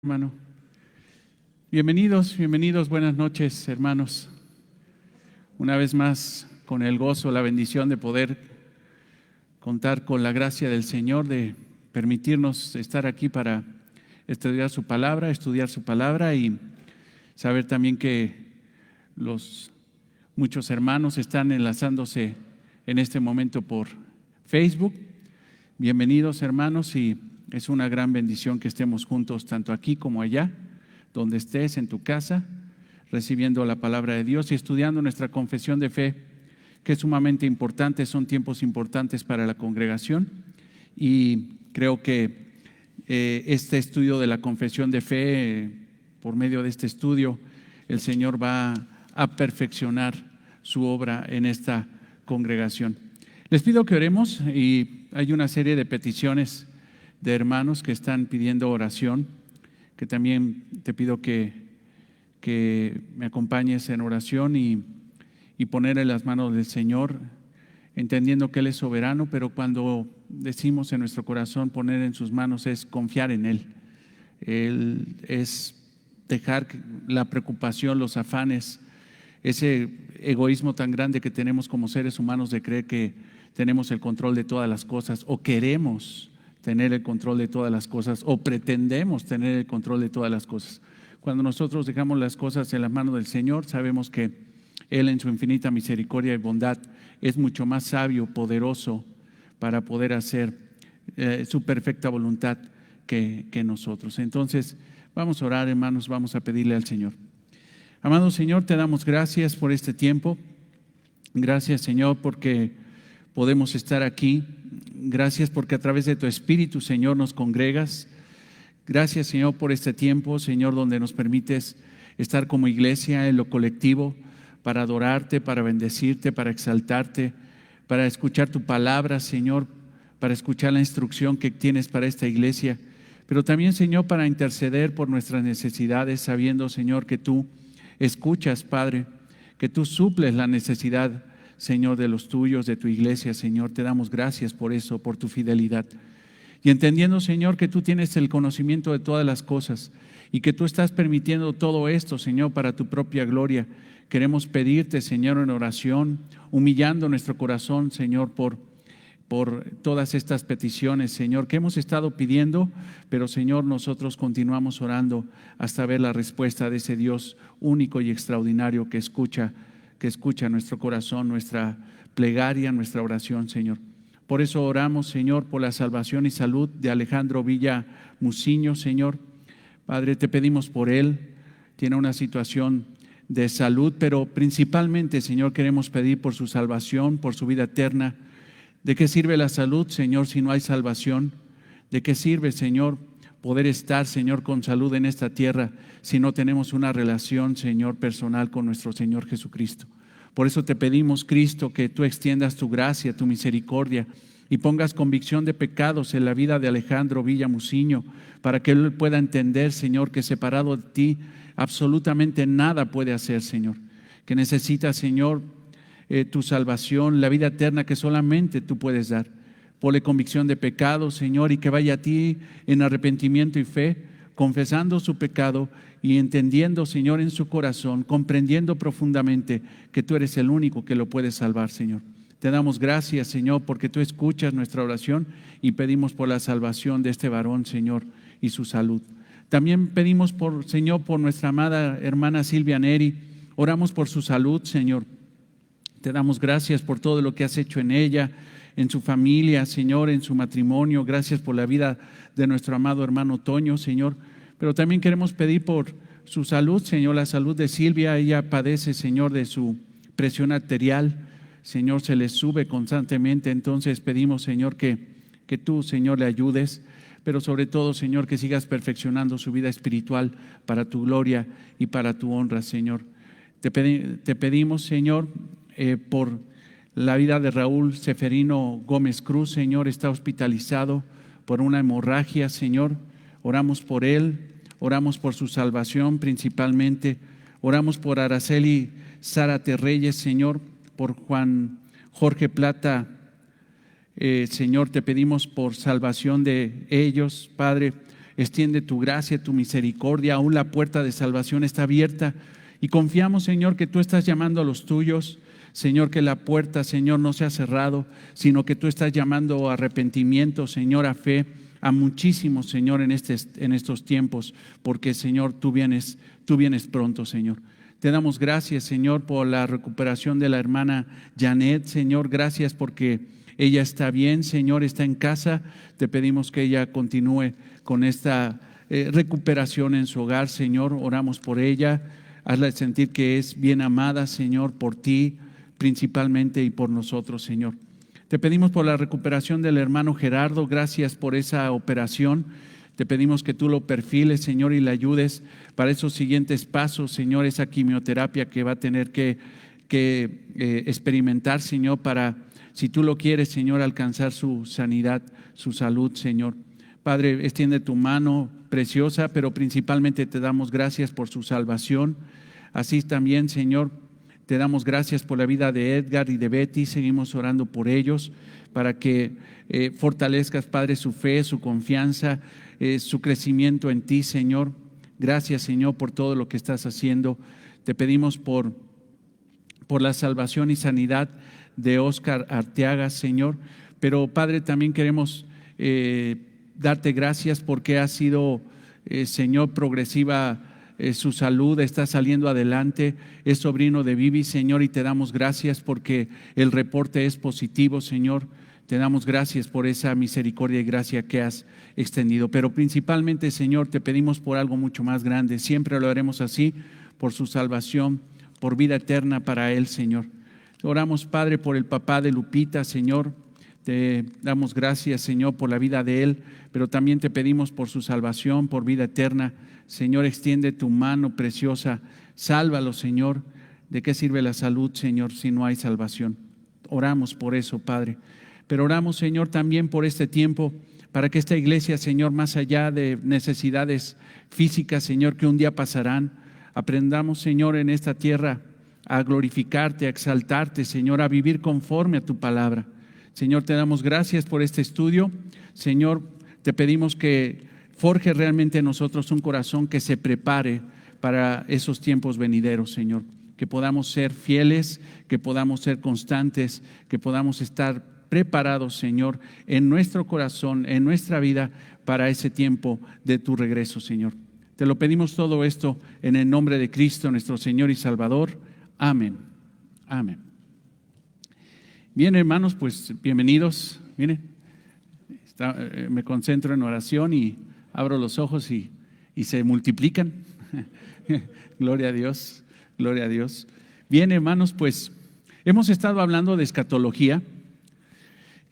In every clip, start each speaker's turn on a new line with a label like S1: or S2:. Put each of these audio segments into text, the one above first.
S1: Hermano, bienvenidos, buenas noches, hermanos. Una vez más, con el gozo, la bendición de poder contar con la gracia del Señor, de permitirnos estar aquí para estudiar su palabra y saber también que los muchos hermanos están enlazándose en este momento por Facebook. Bienvenidos, hermanos, y es una gran bendición que estemos juntos tanto aquí como allá, donde estés, en tu casa, recibiendo la palabra de Dios y estudiando nuestra confesión de fe, que es sumamente importante. Son tiempos importantes para la congregación y creo que este estudio de la confesión de fe, por medio de este estudio, el Señor va a perfeccionar su obra en esta congregación. Les pido que oremos, y hay una serie de peticiones de hermanos que están pidiendo oración, que también te pido que me acompañes en oración y poner en las manos del Señor, entendiendo que Él es soberano, pero cuando decimos en nuestro corazón poner en sus manos es confiar en Él. Él es dejar la preocupación, los afanes, ese egoísmo tan grande que tenemos como seres humanos de creer que tenemos el control de todas las cosas, o queremos tener el control de todas las cosas, o pretendemos tener el control de todas las cosas. Cuando nosotros dejamos las cosas en las manos del Señor, sabemos que Él, en su infinita misericordia y bondad, es mucho más sabio, poderoso para poder hacer su perfecta voluntad que nosotros. Entonces vamos a orar, hermanos, vamos a pedirle al Señor. Amado Señor, te damos gracias por este tiempo. Gracias, Señor, porque podemos estar aquí. Gracias porque a través de tu Espíritu, Señor, nos congregas. Gracias, Señor, por este tiempo, Señor, donde nos permites estar como iglesia en lo colectivo para adorarte, para bendecirte, para exaltarte, para escuchar tu palabra, Señor, para escuchar la instrucción que tienes para esta iglesia, pero también, Señor, para interceder por nuestras necesidades, sabiendo, Señor, que tú escuchas, Padre, que tú suples la necesidad, Señor, de los tuyos, de tu iglesia. Señor, te damos gracias por eso, por tu fidelidad. Y entendiendo, Señor, que tú tienes el conocimiento de todas las cosas y que tú estás permitiendo todo esto, Señor, para tu propia gloria, queremos pedirte, Señor, en oración, humillando nuestro corazón, Señor, por todas estas peticiones, Señor, que hemos estado pidiendo, pero, Señor, nosotros continuamos orando hasta ver la respuesta de ese Dios único y extraordinario que escucha nuestro corazón, nuestra plegaria, nuestra oración, Señor. Por eso oramos, Señor, por la salvación y salud de Alejandro Villa Muciño, Señor. Padre, te pedimos por él. Tiene una situación de salud, pero principalmente, Señor, queremos pedir por su salvación, por su vida eterna. ¿De qué sirve la salud, Señor, si no hay salvación? ¿De qué sirve, Señor, poder estar, Señor, con salud en esta tierra si no tenemos una relación, Señor, personal con nuestro Señor Jesucristo? Por eso te pedimos, Cristo, que tú extiendas tu gracia, tu misericordia y pongas convicción de pecados en la vida de Alejandro Villa Muciño, para que él pueda entender, Señor, que separado de ti absolutamente nada puede hacer, Señor, que necesita, Señor, tu salvación, la vida eterna que solamente tú puedes dar. Ponle convicción de pecado, Señor, y que vaya a ti en arrepentimiento y fe, confesando su pecado y entendiendo, Señor, en su corazón, comprendiendo profundamente que tú eres el único que lo puede salvar, Señor. Te damos gracias, Señor, porque tú escuchas nuestra oración y pedimos por la salvación de este varón, Señor, y su salud. También pedimos, Señor, por nuestra amada hermana Silvia Neri. Oramos por su salud, Señor. Te damos gracias por todo lo que has hecho en ella, en su familia, Señor, en su matrimonio. Gracias por la vida de nuestro amado hermano Toño, Señor. Pero también queremos pedir por su salud, Señor, la salud de Silvia. Ella padece, Señor, de su presión arterial. Señor, se le sube constantemente. Entonces pedimos, Señor, que tú, Señor, le ayudes. Pero sobre todo, Señor, que sigas perfeccionando su vida espiritual para tu gloria y para tu honra, Señor. Te pedimos, Señor, por la vida de Raúl Seferino Gómez Cruz, Señor. Está hospitalizado por una hemorragia, Señor. Oramos por él, oramos por su salvación principalmente. Oramos por Araceli Zárate Reyes, Señor, por Juan Jorge Plata. Señor, te pedimos por salvación de ellos, Padre. extiende tu gracia, tu misericordia, aún la puerta de salvación está abierta y confiamos, Señor, que tú estás llamando a los tuyos. Señor, que la puerta, Señor, no se ha cerrado, sino que tú estás llamando a arrepentimiento, Señor, a fe, a muchísimos, Señor, en estos tiempos, porque, Señor, tú vienes pronto, Señor. Te damos gracias, Señor, por la recuperación de la hermana Janet, Señor, gracias porque ella está bien, Señor, está en casa. Te pedimos que ella continúe con esta recuperación en su hogar, Señor, oramos por ella, hazla sentir que es bien amada, Señor, por ti, principalmente y por nosotros, Señor. Te pedimos por la recuperación del hermano Gerardo, gracias por esa operación. Te pedimos que tú lo perfiles, Señor, y le ayudes para esos siguientes pasos, Señor, esa quimioterapia que va a tener que experimentar, Señor, para, si tú lo quieres, Señor, alcanzar su sanidad, su salud, Señor. Padre, extiende tu mano preciosa, pero principalmente te damos gracias por su salvación. Así también, Señor, te damos gracias por la vida de Edgar y de Betty. Seguimos orando por ellos para que fortalezcas, Padre, su fe, su confianza, su crecimiento en ti, Señor. Gracias, Señor, por todo lo que estás haciendo. Te pedimos por la salvación y sanidad de Oscar Arteaga, Señor. Pero, Padre, también queremos darte gracias porque ha sido, Señor, progresiva su salud, está saliendo adelante, es sobrino de Vivi, Señor, y te damos gracias porque el reporte es positivo, Señor. Te damos gracias por esa misericordia y gracia que has extendido. Pero principalmente, Señor, te pedimos por algo mucho más grande. Siempre lo haremos así, por su salvación, por vida eterna para él, Señor. Oramos, Padre, por el papá de Lupita, Señor. Te damos gracias, Señor, por la vida de él, pero también te pedimos por su salvación, por vida eterna. Señor, extiende tu mano preciosa, sálvalo, Señor. ¿De qué sirve la salud, Señor, si no hay salvación? Oramos por eso, Padre. Pero oramos, Señor, también por este tiempo, para que esta iglesia, Señor, más allá de necesidades físicas, Señor, que un día pasarán, aprendamos, Señor, en esta tierra a glorificarte, a exaltarte, Señor, a vivir conforme a tu palabra. Señor, te damos gracias por este estudio. Señor, te pedimos que forje realmente en nosotros un corazón que se prepare para esos tiempos venideros, Señor. Que podamos ser fieles, que podamos ser constantes, que podamos estar preparados, Señor, en nuestro corazón, en nuestra vida, para ese tiempo de tu regreso, Señor. Te lo pedimos todo esto en el nombre de Cristo, nuestro Señor y Salvador. Amén. Amén. Bien, hermanos, pues bienvenidos. Miren, me concentro en oración y abro los ojos y se multiplican. Gloria a Dios, gloria a Dios. Bien, hermanos, pues hemos estado hablando de escatología,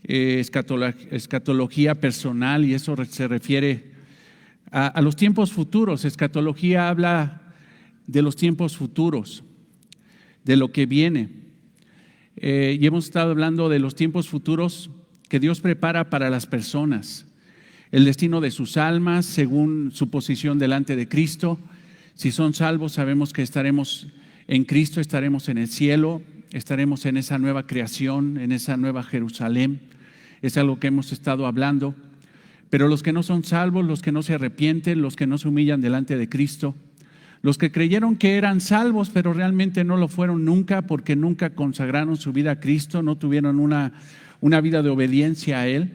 S1: escatología personal, y eso se refiere a los tiempos futuros. Escatología habla de los tiempos futuros, de lo que viene. Y hemos estado hablando de los tiempos futuros que Dios prepara para las personas, el destino de sus almas según su posición delante de Cristo. Si son salvos, sabemos que estaremos en Cristo, estaremos en el cielo, estaremos en esa nueva creación, en esa nueva Jerusalén. Es algo que hemos estado hablando. Pero los que no son salvos, los que no se arrepienten, los que no se humillan delante de Cristo, los que creyeron que eran salvos, pero realmente no lo fueron nunca, porque nunca consagraron su vida a Cristo, no tuvieron una vida de obediencia a Él,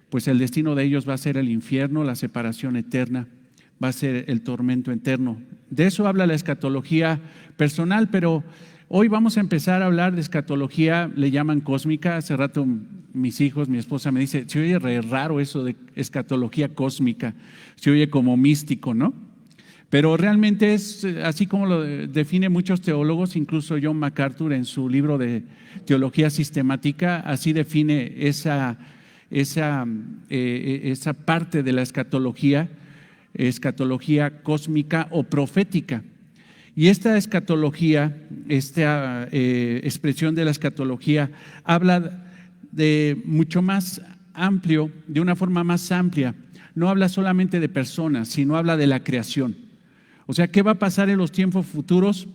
S1: pues el destino de ellos va a ser el infierno, la separación eterna, va a ser el tormento eterno. De eso habla la escatología personal, pero hoy vamos a empezar a hablar de escatología, le llaman cósmica. Hace rato mis hijos, mi esposa me dice, se oye re raro eso de escatología cósmica, se oye como místico, ¿no? Pero realmente es así como lo definen muchos teólogos, incluso John MacArthur en su libro de teología sistemática, así define esa parte de la escatología cósmica o profética. Y esta escatología, esta expresión de la escatología, habla de mucho más amplio, de una forma más amplia. No habla solamente de personas, sino habla de la creación. O sea, ¿qué va a pasar en los tiempos futuros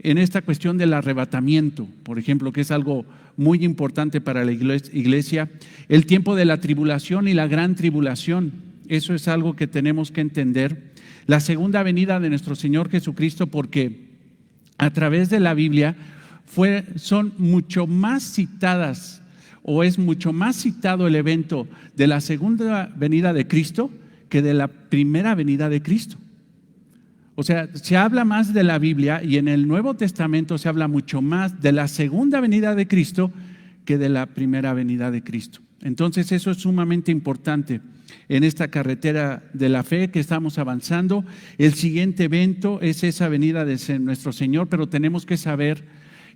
S1: en esta cuestión del arrebatamiento, por ejemplo, que es algo muy importante para la iglesia? El tiempo de la tribulación y la gran tribulación. Eso es algo que tenemos que entender. La segunda venida de nuestro Señor Jesucristo, porque a través de la Biblia son mucho más citadas, o es mucho más citado el evento de la segunda venida de Cristo que de la primera venida de Cristo. O sea, se habla más de la Biblia y en el Nuevo Testamento se habla mucho más de la segunda venida de Cristo que de la primera venida de Cristo. Entonces eso es sumamente importante en esta carretera de la fe que estamos avanzando. El siguiente evento es esa venida de nuestro Señor, pero tenemos que saber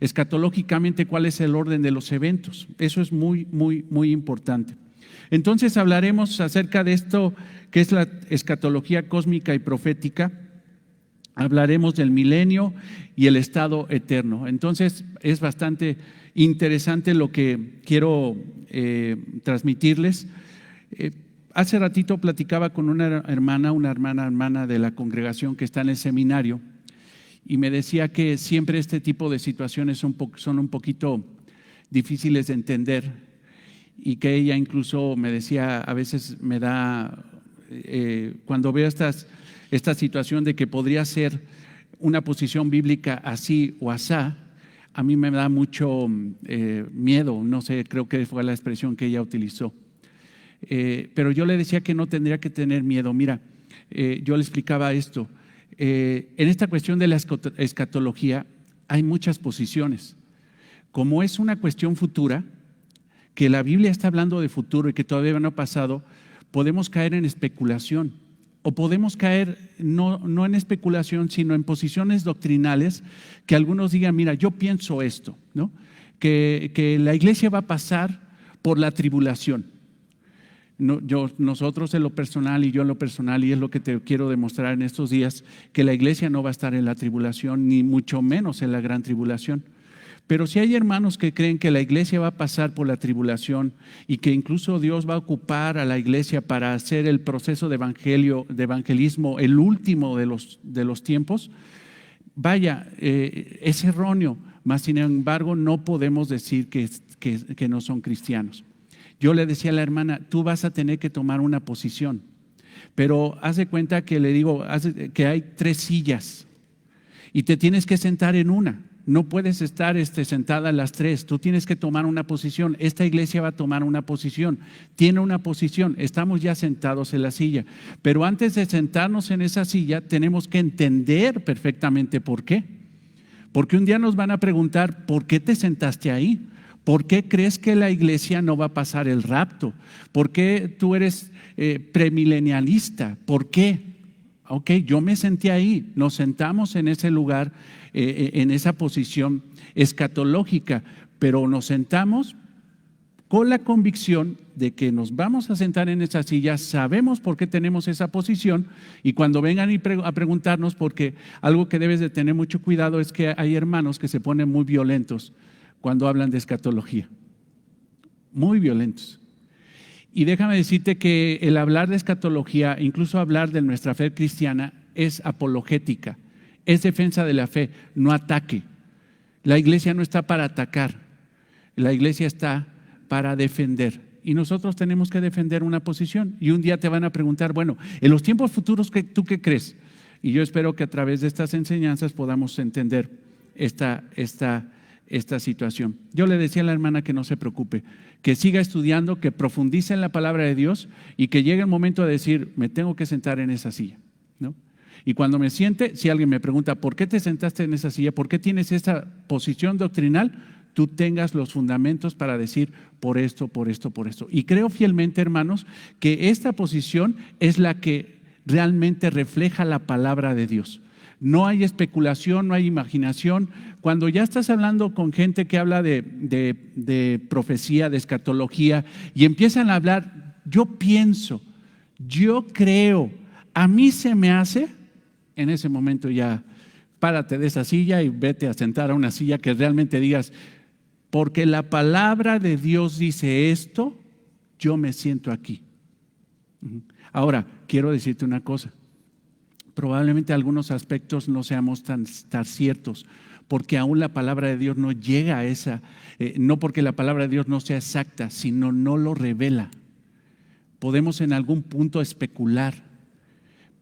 S1: escatológicamente cuál es el orden de los eventos. Eso es muy, muy, muy importante. Entonces hablaremos acerca de esto que es la escatología cósmica y profética. Hablaremos del milenio y el estado eterno. Entonces es bastante interesante lo que quiero transmitirles. Hace ratito platicaba con una hermana de la congregación que está en el seminario y me decía que siempre este tipo de situaciones son un poquito difíciles de entender y que ella incluso me decía, a veces me da, cuando veo esta situación de que podría ser una posición bíblica así o asá, a mí me da mucho miedo, no sé, creo que fue la expresión que ella utilizó. Pero yo le decía que no tendría que tener miedo. Mira, yo le explicaba esto. En esta cuestión de la escatología hay muchas posiciones. Como es una cuestión futura, que la Biblia está hablando de futuro y que todavía no ha pasado, podemos caer en especulación. O podemos caer no en especulación, sino en posiciones doctrinales que algunos digan, mira, yo pienso esto, ¿no? Que la iglesia va a pasar por la tribulación. Nosotros en lo personal y yo en lo personal, y es lo que te quiero demostrar en estos días, que la iglesia no va a estar en la tribulación, ni mucho menos en la gran tribulación. Pero si hay hermanos que creen que la iglesia va a pasar por la tribulación y que incluso Dios va a ocupar a la iglesia para hacer el proceso de evangelismo, el último de los tiempos, vaya, es erróneo, mas sin embargo no podemos decir que no son cristianos. Yo le decía a la hermana, tú vas a tener que tomar una posición, pero haz de cuenta que le digo que hay 3 sillas y te tienes que sentar en una. No puedes estar sentada en las 3, tú tienes que tomar una posición. Esta iglesia va a tomar una posición, tiene una posición, estamos ya sentados en la silla. Pero antes de sentarnos en esa silla tenemos que entender perfectamente por qué. Porque un día nos van a preguntar, ¿por qué te sentaste ahí? ¿Por qué crees que la iglesia no va a pasar el rapto? ¿Por qué tú eres premilenialista? ¿Por qué? Ok, yo me senté ahí, nos sentamos en ese lugar, en esa posición escatológica, pero nos sentamos con la convicción de que nos vamos a sentar en esa silla, sabemos por qué tenemos esa posición y cuando vengan a preguntarnos, porque algo que debes de tener mucho cuidado es que hay hermanos que se ponen muy violentos cuando hablan de escatología, muy violentos. Y déjame decirte que el hablar de escatología, incluso hablar de nuestra fe cristiana, es apologética, es defensa de la fe, no ataque. La iglesia no está para atacar, la iglesia está para defender. Y nosotros tenemos que defender una posición. Y un día te van a preguntar, bueno, en los tiempos futuros, ¿tú qué crees? Y yo espero que a través de estas enseñanzas podamos entender esta situación. Yo le decía a la hermana que no se preocupe, que siga estudiando, que profundice en la palabra de Dios y que llegue el momento de decir, me tengo que sentar en esa silla, ¿no? Y cuando me siente, si alguien me pregunta, ¿por qué te sentaste en esa silla? ¿Por qué tienes esa posición doctrinal? Tú tengas los fundamentos para decir por esto, por esto, por esto. Y creo fielmente, hermanos, que esta posición es la que realmente refleja la palabra de Dios. No hay especulación, no hay imaginación. Cuando ya estás hablando con gente que habla de profecía, de escatología, y empiezan a hablar, yo pienso, yo creo, a mí se me hace, en ese momento ya párate de esa silla y vete a sentar a una silla que realmente digas, porque la palabra de Dios dice esto, yo me siento aquí. Ahora, quiero decirte una cosa. Probablemente algunos aspectos no seamos tan ciertos, porque aún la palabra de Dios no llega a esa, no porque la palabra de Dios no sea exacta, sino no lo revela. podemos en algún punto especular,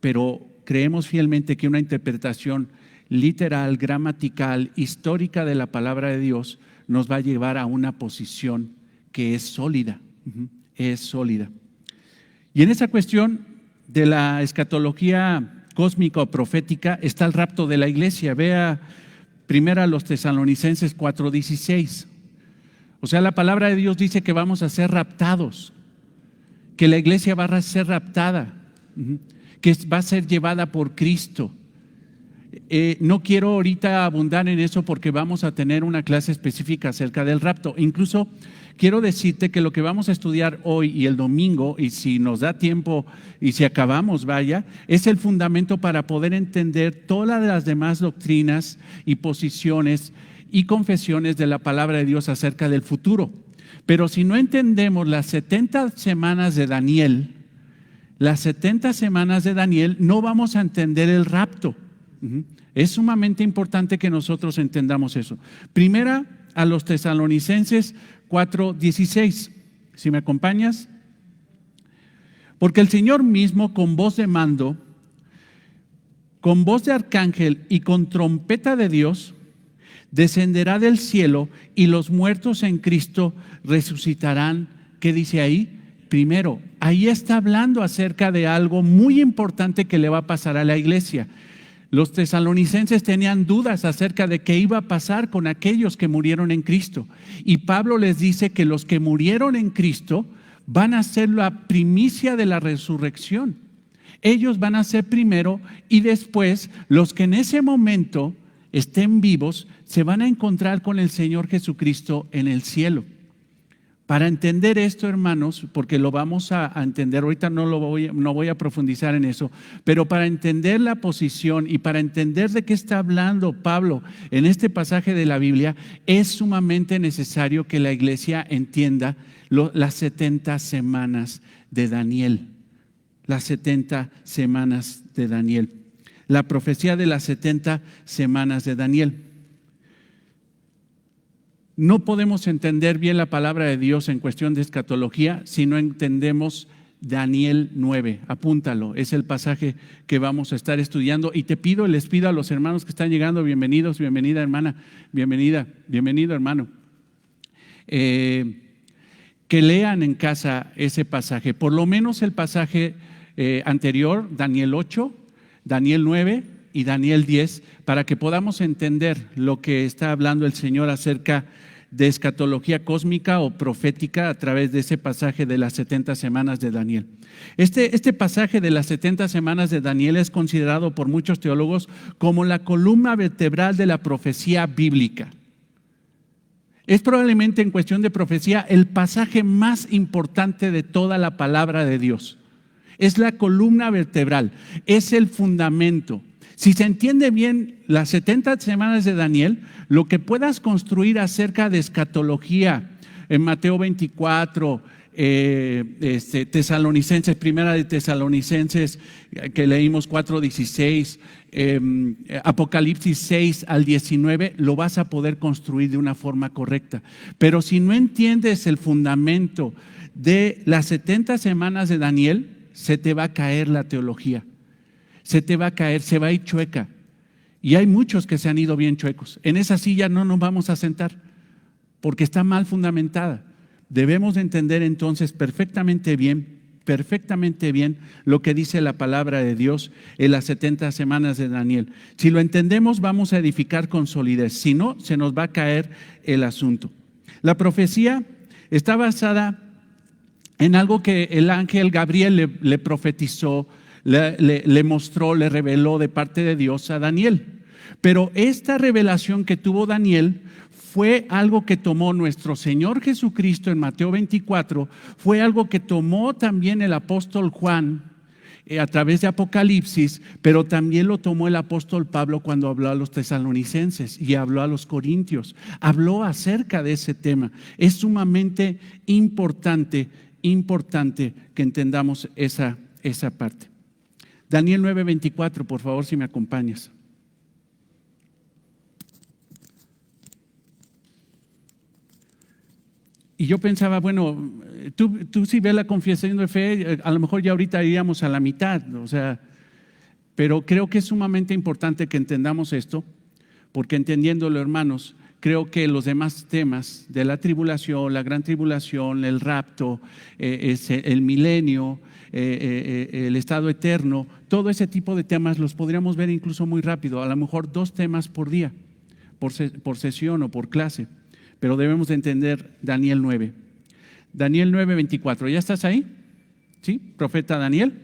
S1: pero creemos fielmente que una interpretación literal, gramatical, histórica de la palabra de Dios nos va a llevar a una posición que es sólida, es sólida. Y en esa cuestión de la escatología cósmica o profética está el rapto de la iglesia. Vea primero a los Tesalonicenses 4:16. O sea, la palabra de Dios dice que vamos a ser raptados, que la iglesia va a ser raptada, que va a ser llevada por Cristo. No quiero ahorita abundar en eso porque vamos a tener una clase específica acerca del rapto. Incluso quiero decirte que lo que vamos a estudiar hoy y el domingo, y si nos da tiempo y si acabamos, vaya, es el fundamento para poder entender todas las demás doctrinas y posiciones y confesiones de la palabra de Dios acerca del futuro. Pero si no entendemos las 70 semanas de Daniel, no vamos a entender el rapto. Es sumamente importante que nosotros entendamos eso. Primera a los Tesalonicenses 4:16. Si me acompañas. Porque el Señor mismo con voz de mando, con voz de arcángel y con trompeta de Dios, descenderá del cielo y los muertos en Cristo resucitarán. ¿Qué dice ahí? Primero, ahí está hablando acerca de algo muy importante que le va a pasar a la iglesia. Los tesalonicenses tenían dudas acerca de qué iba a pasar con aquellos que murieron en Cristo. Y Pablo les dice que los que murieron en Cristo van a ser la primicia de la resurrección. Ellos van a ser primero y después los que en ese momento estén vivos se van a encontrar con el Señor Jesucristo en el cielo. Para entender esto, hermanos, porque lo vamos a entender, ahorita no voy a profundizar en eso, pero para entender la posición y para entender de qué está hablando Pablo en este pasaje de la Biblia, es sumamente necesario que la iglesia entienda las 70 semanas de Daniel. Las 70 semanas de Daniel. La profecía de las 70 semanas de Daniel. No podemos entender bien la palabra de Dios en cuestión de escatología si no entendemos Daniel 9. Apúntalo, es el pasaje que vamos a estar estudiando. Y les pido a los hermanos que están llegando, bienvenidos, bienvenida hermana, bienvenido hermano, que lean en casa ese pasaje, por lo menos el pasaje anterior, Daniel 8, Daniel 9 y Daniel 10, para que podamos entender lo que está hablando el Señor acerca de escatología cósmica o profética a través de ese pasaje de las 70 semanas de Daniel. Este pasaje de las 70 semanas de Daniel es considerado por muchos teólogos como la columna vertebral de la profecía bíblica. Es probablemente en cuestión de profecía el pasaje más importante de toda la palabra de Dios. Es la columna vertebral, es el fundamento. Si se entiende bien las 70 semanas de Daniel, lo que puedas construir acerca de escatología en Mateo 24, Tesalonicenses, primera de Tesalonicenses que leímos 4:16, Apocalipsis 6 al 19, lo vas a poder construir de una forma correcta. Pero si no entiendes el fundamento de las 70 semanas de Daniel, se te va a caer la teología. Se te va a caer, se va a ir chueca. Y hay muchos que se han ido bien chuecos. En esa silla no nos vamos a sentar porque está mal fundamentada. Debemos de entender entonces perfectamente bien lo que dice la palabra de Dios en las 70 semanas de Daniel. Si lo entendemos, vamos a edificar con solidez. Si no, se nos va a caer el asunto. La profecía está basada en algo que el ángel Gabriel le profetizó, le mostró, le reveló de parte de Dios a Daniel. Pero esta revelación que tuvo Daniel fue algo que tomó nuestro Señor Jesucristo en Mateo 24, fue algo que tomó también el apóstol Juan a través de Apocalipsis, pero también lo tomó el apóstol Pablo cuando habló a los tesalonicenses y habló a los corintios, habló acerca de ese tema. Es sumamente importante que entendamos esa parte. Daniel 9:24, por favor, si me acompañas. Y yo pensaba, bueno, tú si ves la confesión de fe, a lo mejor ya ahorita iríamos a la mitad, o sea, pero creo que es sumamente importante que entendamos esto, porque entendiéndolo, hermanos, creo que los demás temas de la tribulación, la gran tribulación, el rapto, el milenio, el estado eterno, todo ese tipo de temas los podríamos ver incluso muy rápido, a lo mejor 2 temas por día, por sesión o por clase, pero debemos de entender Daniel 9. Daniel 9:24, ¿ya estás ahí? ¿Sí? Profeta Daniel.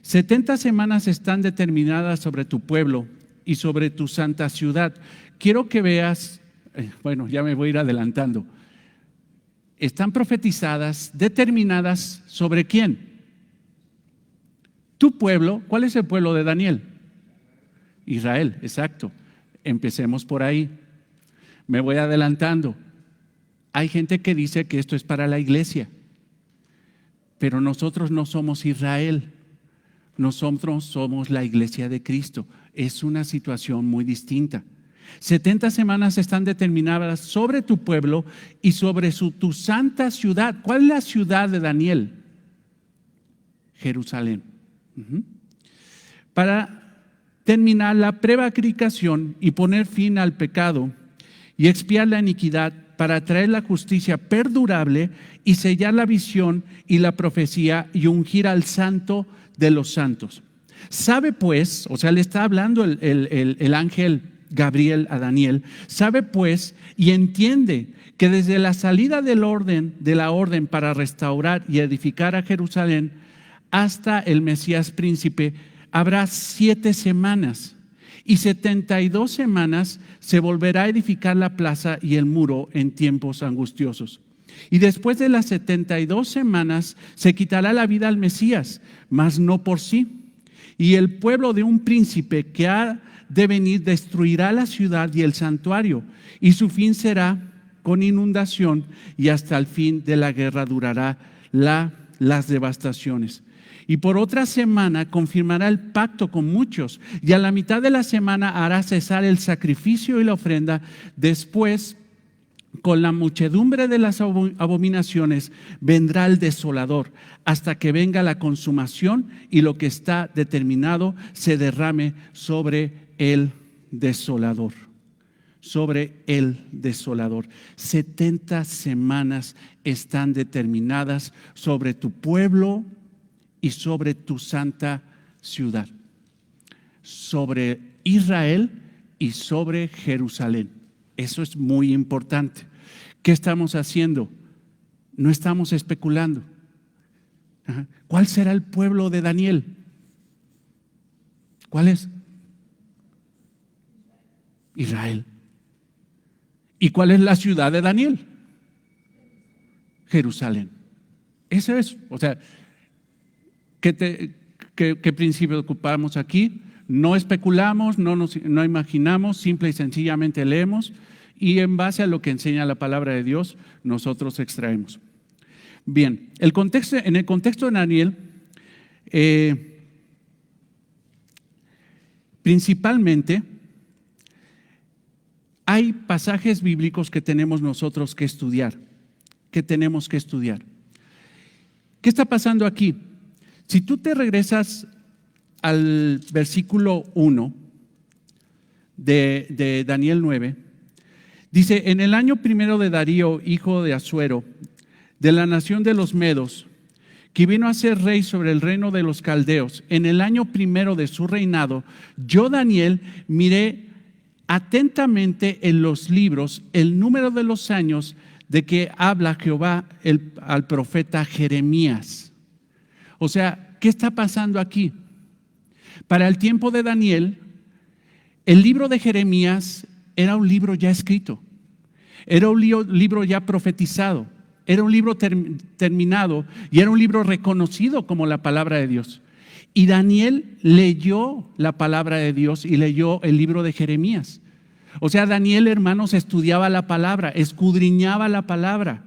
S1: 70 semanas están determinadas sobre tu pueblo y sobre tu santa ciudad. Quiero que veas, bueno, ya me voy a ir adelantando. Están profetizadas, determinadas sobre quién. Tu pueblo. ¿Cuál es el pueblo de Daniel? Israel, exacto. Empecemos por ahí. Me voy adelantando. Hay gente que dice que esto es para la iglesia, pero nosotros no somos Israel. Nosotros somos la iglesia de Cristo. Es una situación muy distinta. 70 semanas están determinadas sobre tu pueblo y sobre tu santa ciudad. ¿Cuál es la ciudad de Daniel? Jerusalén. Para terminar la prevaricación y poner fin al pecado y expiar la iniquidad, para traer la justicia perdurable y sellar la visión y la profecía y ungir al santo de los santos. Sabe pues, o sea, le está hablando el ángel Gabriel a Daniel, sabe pues y entiende que desde la salida de la orden para restaurar y edificar a Jerusalén hasta el Mesías príncipe habrá 7 semanas y 72 semanas se volverá a edificar la plaza y el muro en tiempos angustiosos. Y después de las 72 semanas se quitará la vida al Mesías, mas no por sí. Y el pueblo de un príncipe que ha de venir destruirá la ciudad y el santuario, y su fin será con inundación, y hasta el fin de la guerra durará las devastaciones. Y por otra semana confirmará el pacto con muchos, y a la mitad de la semana hará cesar el sacrificio y la ofrenda. Después, con la muchedumbre de las abominaciones, vendrá el desolador, hasta que venga la consumación y lo que está determinado se derrame sobre el desolador. Sobre el desolador. 70 semanas están determinadas sobre tu pueblo y sobre tu santa ciudad, sobre Israel y sobre Jerusalén. Eso es muy importante. ¿Qué estamos haciendo? No estamos especulando. ¿Cuál será el pueblo de Daniel? ¿Cuál es? Israel. ¿Y cuál es la ciudad de Daniel? Jerusalén. Eso es, o sea, ¿qué principio ocupamos aquí? No especulamos, no imaginamos, simple y sencillamente leemos y en base a lo que enseña la palabra de Dios, nosotros extraemos. Bien, en el contexto de Daniel, principalmente hay pasajes bíblicos que tenemos nosotros que estudiar, ¿Qué está pasando aquí? Si tú te regresas al versículo 1 de Daniel 9, dice: en el año primero de Darío, hijo de Asuero, de la nación de los Medos, que vino a ser rey sobre el reino de los caldeos, en el año primero de su reinado, yo, Daniel, miré atentamente en los libros el número de los años de que habla Jehová al profeta Jeremías. O sea, ¿qué está pasando aquí? Para el tiempo de Daniel, el libro de Jeremías era un libro ya escrito, era un libro ya profetizado, era un libro terminado y era un libro reconocido como la palabra de Dios. Y Daniel leyó la palabra de Dios y leyó el libro de Jeremías. O sea, Daniel, hermanos, estudiaba la palabra, escudriñaba la palabra,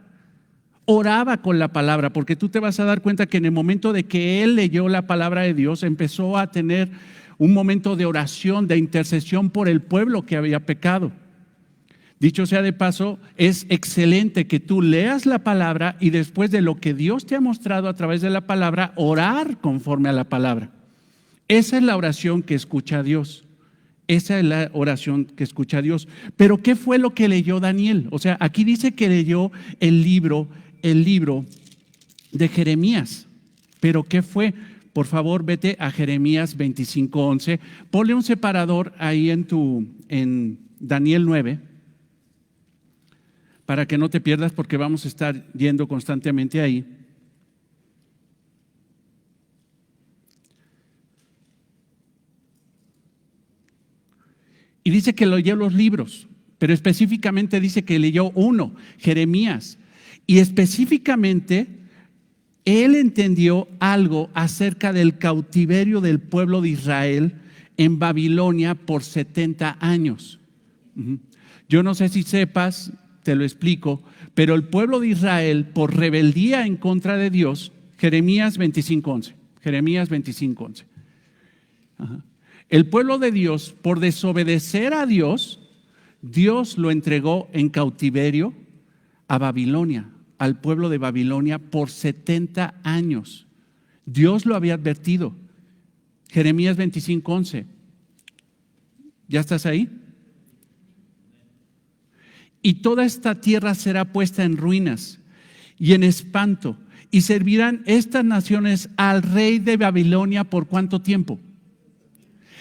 S1: oraba con la palabra, porque tú te vas a dar cuenta que en el momento de que él leyó la palabra de Dios, empezó a tener un momento de oración, de intercesión por el pueblo que había pecado. Dicho sea de paso, es excelente que tú leas la palabra y después de lo que Dios te ha mostrado a través de la palabra, orar conforme a la palabra. Esa es la oración que escucha a Dios. Esa es la oración que escucha a Dios. Pero ¿qué fue lo que leyó Daniel? O sea, aquí dice que leyó el libro de Jeremías. ¿Pero qué fue? Por favor, vete a Jeremías 25:11. Ponle un separador ahí en Daniel 9. Para que no te pierdas, porque vamos a estar yendo constantemente ahí. Y dice que leyó los libros, pero específicamente dice que leyó uno, Jeremías. Y específicamente, él entendió algo acerca del cautiverio del pueblo de Israel en Babilonia por 70 años. Yo no sé si sepas, te lo explico, pero el pueblo de Israel, por rebeldía en contra de Dios, Jeremías 25:11, Jeremías 25:11. El pueblo de Dios, por desobedecer a Dios, Dios lo entregó en cautiverio a Babilonia, al pueblo de Babilonia por 70 años. Dios lo había advertido. Jeremías 25:11. ¿Ya estás ahí? Y toda esta tierra será puesta en ruinas y en espanto, y servirán estas naciones al rey de Babilonia ¿por cuánto tiempo?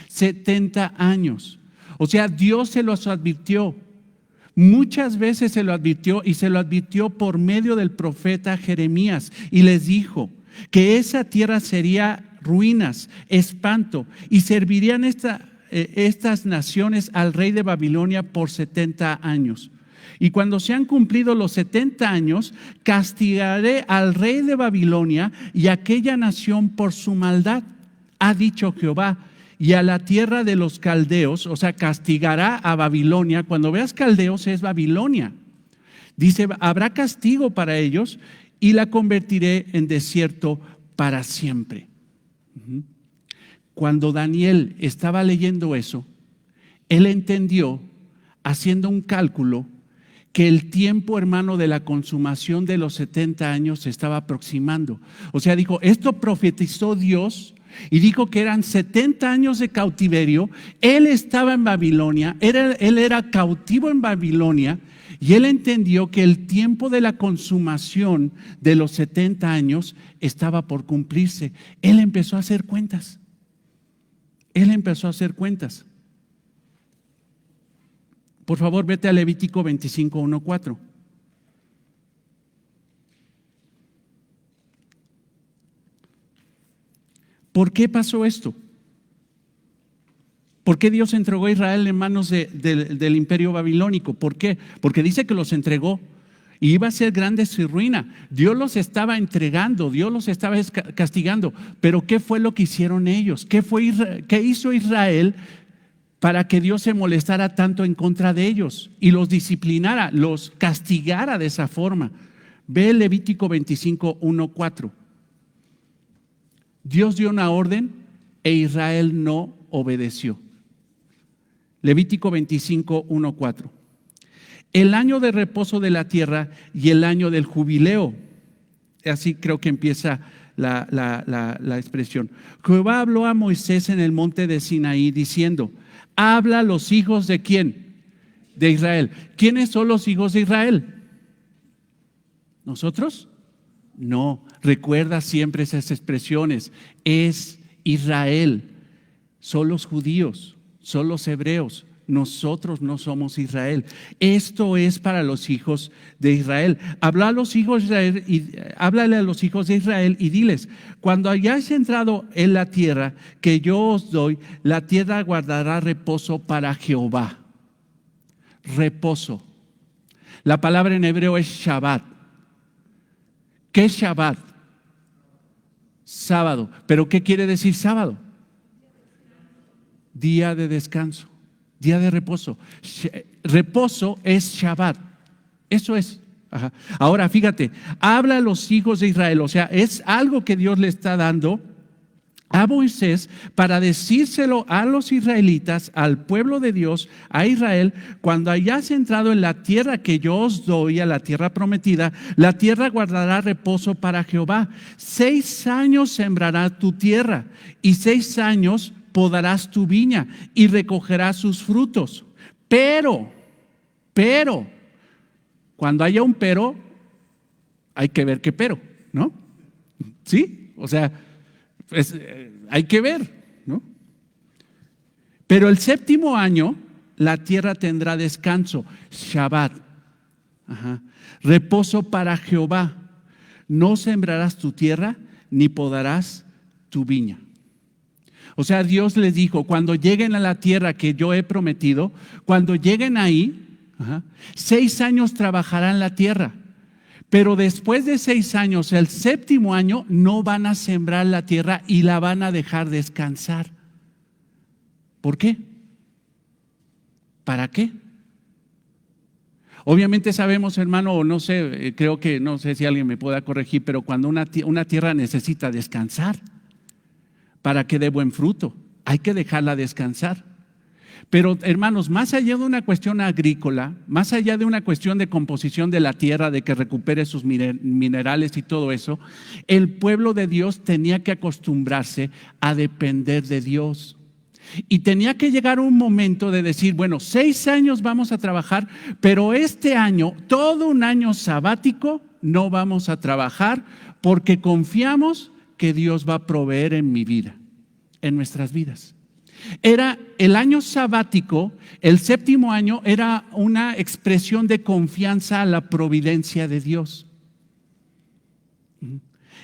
S1: 70 años. O sea, Dios se los advirtió. Muchas veces se lo advirtió, y se lo advirtió por medio del profeta Jeremías, y les dijo que esa tierra sería ruinas, espanto, y servirían estas naciones al rey de Babilonia por 70 años. Y cuando se han cumplido los 70 años, castigaré al rey de Babilonia y a aquella nación por su maldad, ha dicho Jehová, y a la tierra de los caldeos, o sea, castigará a Babilonia. Cuando veas caldeos es Babilonia. Dice, habrá castigo para ellos y la convertiré en desierto para siempre. Cuando Daniel estaba leyendo eso, él entendió, haciendo un cálculo, que el tiempo, hermano, de la consumación de los 70 años se estaba aproximando. O sea, dijo, esto profetizó Dios y dijo que eran 70 años de cautiverio. Él estaba en Babilonia, él era cautivo en Babilonia, y él entendió que el tiempo de la consumación de los 70 años estaba por cumplirse. Él empezó a hacer cuentas. Por favor, vete a Levítico 25:1-4. ¿Por qué pasó esto? ¿Por qué Dios entregó a Israel en manos del imperio babilónico? ¿Por qué? Porque dice que los entregó y iba a ser grande su ruina. Dios los estaba entregando, Dios los estaba castigando. Pero ¿qué fue lo que hicieron ellos? ¿Qué hizo Israel para que Dios se molestara tanto en contra de ellos y los disciplinara, los castigara de esa forma? Ve Levítico 25:1-4. Dios dio una orden e Israel no obedeció. Levítico 25:1-4. El año de reposo de la tierra y el año del jubileo. Así creo que empieza la expresión. Jehová habló a Moisés en el monte de Sinaí diciendo, habla a los hijos de ¿quién? De Israel. ¿Quiénes son los hijos de Israel? ¿Nosotros? No, recuerda siempre esas expresiones. Es Israel, son los judíos, son los hebreos. Nosotros no somos Israel. Esto es para los hijos de Israel. Háblale a los hijos de Israel y diles, cuando hayáis entrado en la tierra que yo os doy, la tierra guardará reposo para Jehová. Reposo. La palabra en hebreo es Shabbat. ¿Qué es Shabbat? Sábado. ¿Pero qué quiere decir sábado? Día de descanso, día de reposo. Reposo es Shabbat. Eso es. Ajá. Ahora fíjate, habla a los hijos de Israel, o sea, es algo que Dios le está dando a Moisés para decírselo a los israelitas, al pueblo de Dios, a Israel: cuando hayas entrado en la tierra que yo os doy, a la tierra prometida, la tierra guardará reposo para Jehová. 6 años sembrará tu tierra y 6 años podarás tu viña y recogerás sus frutos. Pero, cuando haya un pero, hay que ver qué pero, ¿no? ¿Sí? O sea, hay que ver, ¿no? Pero el 7º año la tierra tendrá descanso, Shabbat, reposo para Jehová. No sembrarás tu tierra ni podarás tu viña. O sea, Dios les dijo: cuando lleguen a la tierra que yo he prometido, cuando lleguen ahí, 6 años trabajarán la tierra. Pero después de 6 años, el 7º año, no van a sembrar la tierra y la van a dejar descansar. ¿Por qué? ¿Para qué? Obviamente sabemos, hermano, o no sé, creo que, no sé si alguien me pueda corregir, pero cuando una tierra necesita descansar para que dé buen fruto, hay que dejarla descansar. Pero, hermanos, más allá de una cuestión agrícola, más allá de una cuestión de composición de la tierra, de que recupere sus minerales y todo eso, el pueblo de Dios tenía que acostumbrarse a depender de Dios. Y tenía que llegar un momento de decir: bueno, 6 años vamos a trabajar, pero este año, todo un año sabático, no vamos a trabajar, porque confiamos que Dios va a proveer en mi vida, en nuestras vidas. Era el año sabático, el 7º año, era una expresión de confianza a la providencia de Dios.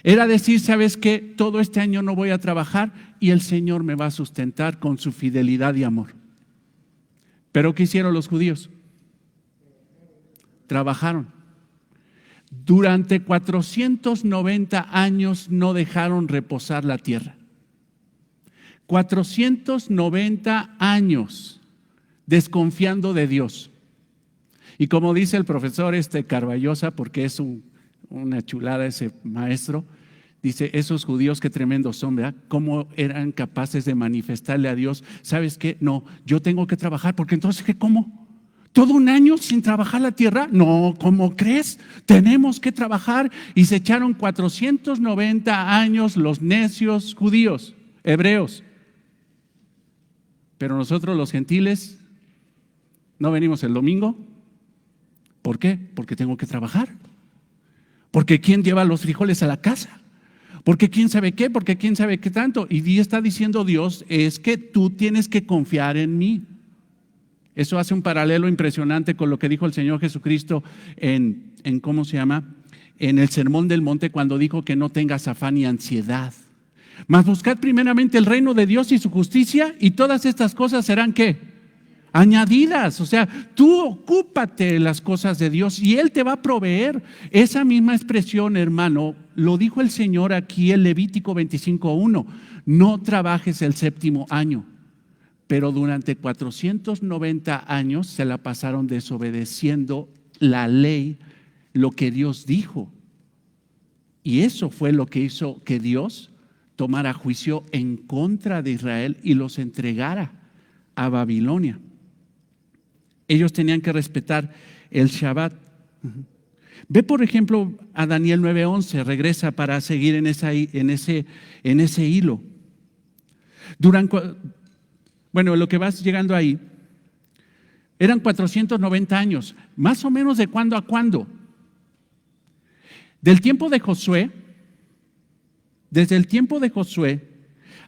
S1: Era decir: ¿sabes qué? Todo este año no voy a trabajar y el Señor me va a sustentar con su fidelidad y amor. ¿Pero qué hicieron los judíos? Trabajaron. Durante 490 años no dejaron reposar la tierra. 490 años desconfiando de Dios. Y como dice el profesor Carballosa, porque es una chulada ese maestro, dice: esos judíos, qué tremendos son, ¿verdad? ¿Cómo eran capaces de manifestarle a Dios: ¿sabes qué? No, yo tengo que trabajar, porque entonces, ¿qué? ¿Cómo? ¿Todo un año sin trabajar la tierra? No, ¿cómo crees? Tenemos que trabajar. Y se echaron 490 años los necios judíos, hebreos. Pero nosotros, los gentiles, no venimos el domingo. ¿Por qué? Porque tengo que trabajar. Porque ¿quién lleva los frijoles a la casa? Porque ¿quién sabe qué? Porque ¿quién sabe qué tanto? Y está diciendo Dios: es que tú tienes que confiar en mí. Eso hace un paralelo impresionante con lo que dijo el Señor Jesucristo en ¿cómo se llama? En el Sermón del Monte, cuando dijo que no tengas afán ni ansiedad. Mas buscad primeramente el reino de Dios y su justicia, y todas estas cosas serán ¿qué? Añadidas. O sea, tú ocúpate de las cosas de Dios y Él te va a proveer. Esa misma expresión, hermano, lo dijo el Señor aquí en Levítico 25:1. No trabajes el 7º año. Pero durante 490 años se la pasaron desobedeciendo la ley, lo que Dios dijo. Y eso fue lo que hizo que Dios tomara juicio en contra de Israel y los entregara a Babilonia. Ellos tenían que respetar el Shabbat. Ve, por ejemplo, a Daniel 9:11, regresa para seguir en ese hilo. Bueno, lo que vas llegando ahí, eran 490 años, más o menos de cuándo a cuándo. Del tiempo de Josué, desde el tiempo de Josué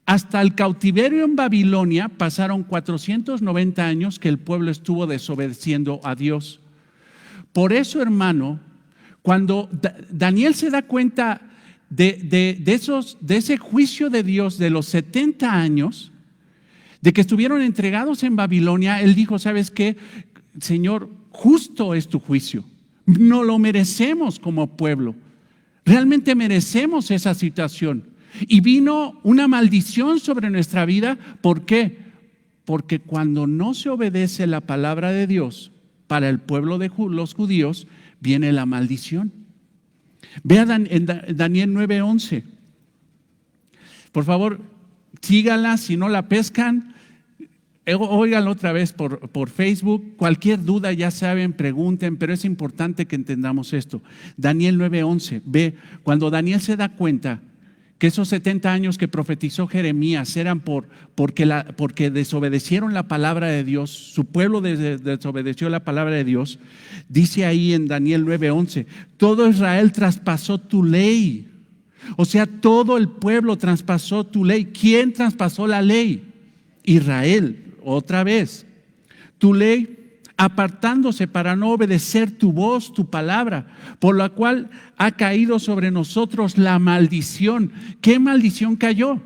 S1: hasta el cautiverio en Babilonia, pasaron 490 años que el pueblo estuvo desobedeciendo a Dios. Por eso, hermano, cuando Daniel se da cuenta de ese juicio de Dios de los 70 años, de que estuvieron entregados en Babilonia, él dijo: ¿sabes qué? Señor, justo es tu juicio. No lo merecemos como pueblo. Realmente merecemos esa situación. Y vino una maldición sobre nuestra vida. ¿Por qué? Porque cuando no se obedece la palabra de Dios para el pueblo de los judíos, viene la maldición. Vean en Daniel 9:11. Por favor, síganla, si no la pescan, óiganlo otra vez por Facebook. Cualquier duda, ya saben, pregunten, pero es importante que entendamos esto. Daniel 9:11, ve, cuando Daniel se da cuenta que esos 70 años que profetizó Jeremías eran porque desobedecieron la palabra de Dios, su pueblo desobedeció la palabra de Dios, dice ahí en Daniel 9:11, todo Israel traspasó tu ley. O sea, todo el pueblo traspasó tu ley. ¿Quién traspasó la ley? Israel. Otra vez, tu ley, apartándose para no obedecer tu voz, tu palabra, por la cual ha caído sobre nosotros la maldición. ¿Qué maldición cayó?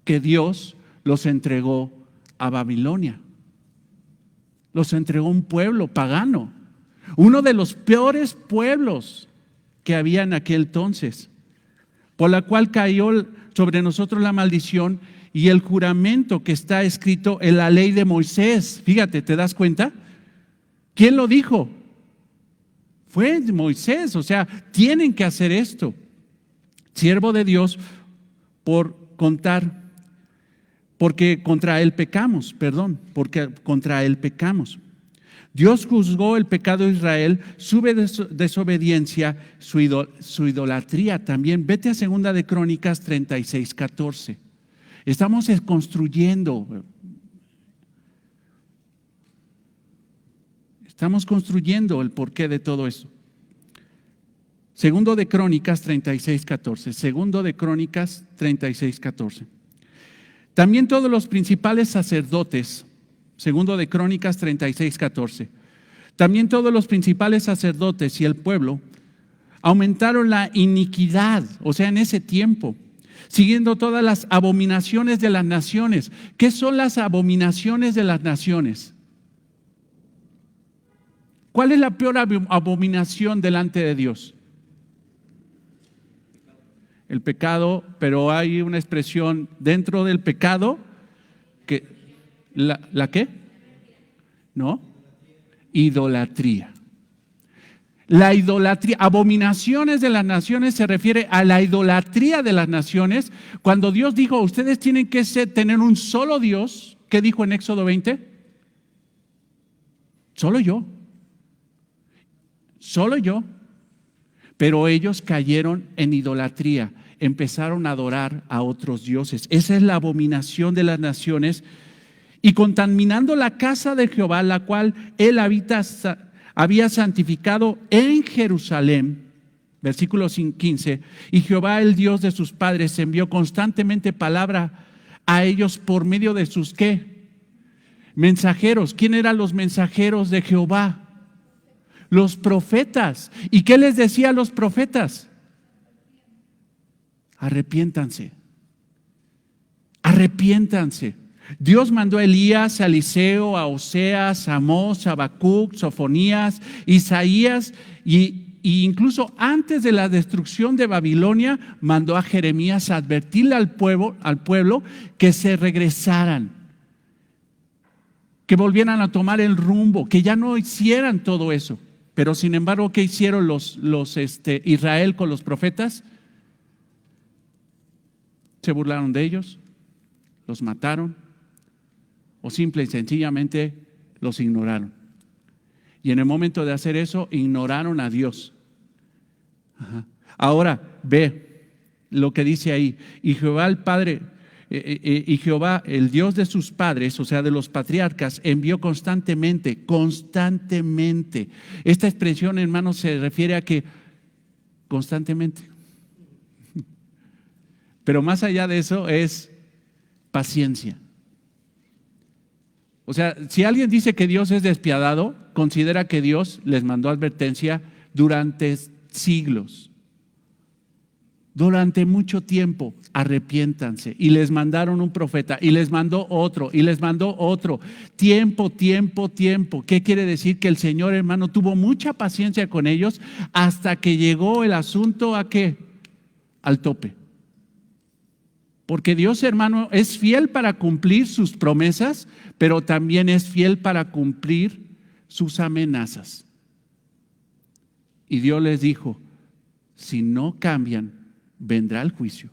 S1: Que Dios los entregó a Babilonia. Los entregó a un pueblo pagano, uno de los peores pueblos que había en aquel entonces, por la cual cayó sobre nosotros la maldición y el juramento que está escrito en la ley de Moisés. Fíjate, ¿te das cuenta? ¿Quién lo dijo? Fue Moisés. O sea, tienen que hacer esto. Siervo de Dios porque contra él pecamos, porque contra él pecamos. Dios juzgó el pecado de Israel, su desobediencia, su idolatría también. Vete a 2 de Crónicas 36:14. Estamos construyendo el porqué de todo eso. 2 de Crónicas 36:14. 2 de Crónicas 36:14. También todos los principales sacerdotes, 2 de Crónicas 36:14. También todos los principales sacerdotes y el pueblo aumentaron la iniquidad, o sea, en ese tiempo, siguiendo todas las abominaciones de las naciones. ¿Qué son las abominaciones de las naciones? ¿Cuál es la peor abominación delante de Dios? El pecado, pero hay una expresión dentro del pecado que ¿la qué? ¿No? Idolatría. La idolatría, abominaciones de las naciones se refiere a la idolatría de las naciones. Cuando Dios dijo, ustedes tienen que tener un solo Dios, ¿qué dijo en Éxodo 20? Solo yo. Pero ellos cayeron en idolatría, empezaron a adorar a otros dioses. Esa es la abominación de las naciones. Y contaminando la casa de Jehová, la cual él había santificado en Jerusalén, versículo 15, y Jehová, el Dios de sus padres, envió constantemente palabra a ellos por medio de sus ¿qué? Mensajeros. ¿Quién eran los mensajeros de Jehová? Los profetas. ¿Y qué les decía a los profetas? Arrepiéntanse. Dios mandó a Elías, a Eliseo, a Oseas, a Amós, a Habacuc, Sofonías, Isaías y incluso antes de la destrucción de Babilonia mandó a Jeremías a advertirle al pueblo que se regresaran, que volvieran a tomar el rumbo, que ya no hicieran todo eso. Pero sin embargo, ¿qué hicieron Israel con los profetas? Se burlaron de ellos, los mataron o simple y sencillamente los ignoraron. Y en el momento de hacer eso, ignoraron a Dios. Ahora, ve lo que dice ahí. Y Jehová el Padre, y Jehová el Dios de sus padres, o sea, de los patriarcas, envió constantemente. Esta expresión, hermanos, se refiere a que constantemente. Pero más allá de eso es paciencia. O sea, si alguien dice que Dios es despiadado, considera que Dios les mandó advertencia durante siglos. Durante mucho tiempo, arrepiéntanse. Y les mandaron un profeta, y les mandó otro, y les mandó otro. Tiempo. ¿Qué quiere decir? Que el Señor, hermano, tuvo mucha paciencia con ellos hasta que llegó el asunto ¿a qué? Al tope. Porque Dios, hermano, es fiel para cumplir sus promesas, pero también es fiel para cumplir sus amenazas. Y Dios les dijo, si no cambian, vendrá el juicio.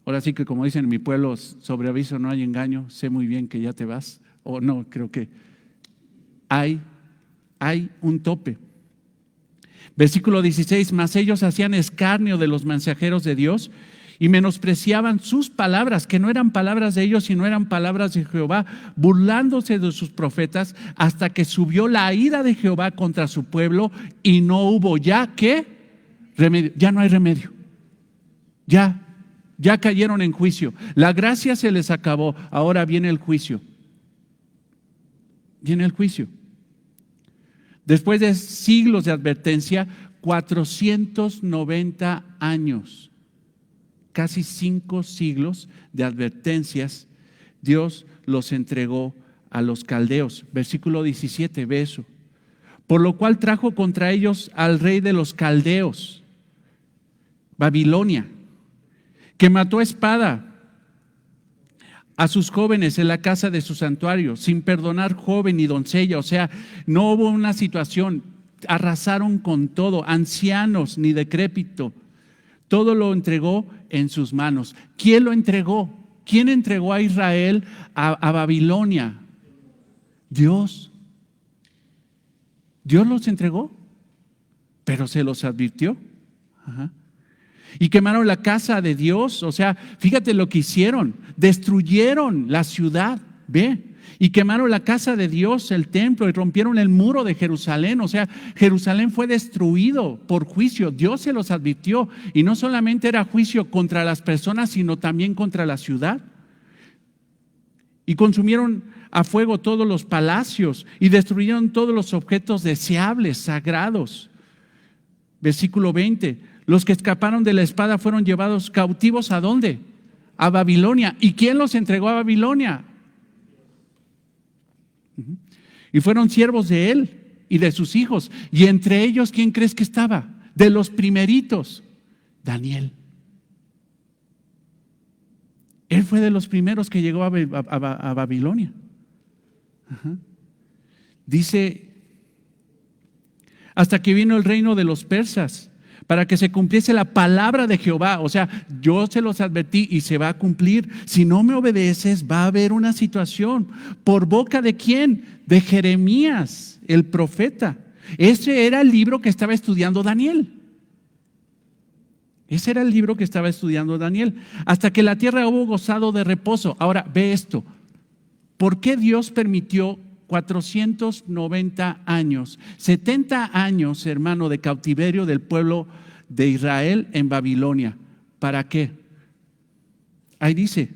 S1: Ahora sí que como dicen en mi pueblo, sobre aviso no hay engaño, sé muy bien que ya te vas. O no, creo que hay un tope. Versículo 16, mas ellos hacían escarnio de los mensajeros de Dios y menospreciaban sus palabras, que no eran palabras de ellos, sino eran palabras de Jehová, burlándose de sus profetas, hasta que subió la ira de Jehová contra su pueblo y no hubo ya, ¿qué? Remedio. Ya no hay remedio. Ya cayeron en juicio. La gracia se les acabó, ahora viene el juicio. Viene el juicio. Después de siglos de advertencia, 490 años, casi 5 siglos de advertencias, Dios los entregó a los caldeos. Versículo 17, ve eso. Por lo cual trajo contra ellos al rey de los caldeos, Babilonia, que mató a espada a sus jóvenes en la casa de su santuario, sin perdonar joven ni doncella. O sea, no hubo una situación, arrasaron con todo, ancianos ni decrépito, todo lo entregó en sus manos. ¿Quién lo entregó? ¿Quién entregó a Israel a Babilonia? Dios. Dios los entregó, pero se los advirtió. Ajá. Y quemaron la casa de Dios. O sea, fíjate lo que hicieron. Destruyeron la ciudad, ve. Y quemaron la casa de Dios, el templo, y rompieron el muro de Jerusalén. O sea, Jerusalén fue destruido por juicio. Dios se los advirtió. Y no solamente era juicio contra las personas, sino también contra la ciudad. Y consumieron a fuego todos los palacios y destruyeron todos los objetos deseables, sagrados. Versículo 20. Los que escaparon de la espada fueron llevados cautivos ¿a dónde? A Babilonia. ¿Y quién los entregó a Babilonia? Y fueron siervos de él y de sus hijos. Y entre ellos, ¿quién crees que estaba? De los primeritos, Daniel. Él fue de los primeros que llegó a Babilonia. Ajá. Dice, hasta que vino el reino de los persas, para que se cumpliese la palabra de Jehová. O sea, yo se los advertí y se va a cumplir. Si no me obedeces, va a haber una situación. ¿Por boca de quién? De Jeremías, el profeta. Ese era el libro que estaba estudiando Daniel. Ese era el libro que estaba estudiando Daniel. Hasta que la tierra hubo gozado de reposo. Ahora, ve esto. ¿Por qué Dios permitió 490 años, 70 años, hermano, de cautiverio del pueblo de Israel en Babilonia? ¿Para qué? Ahí dice,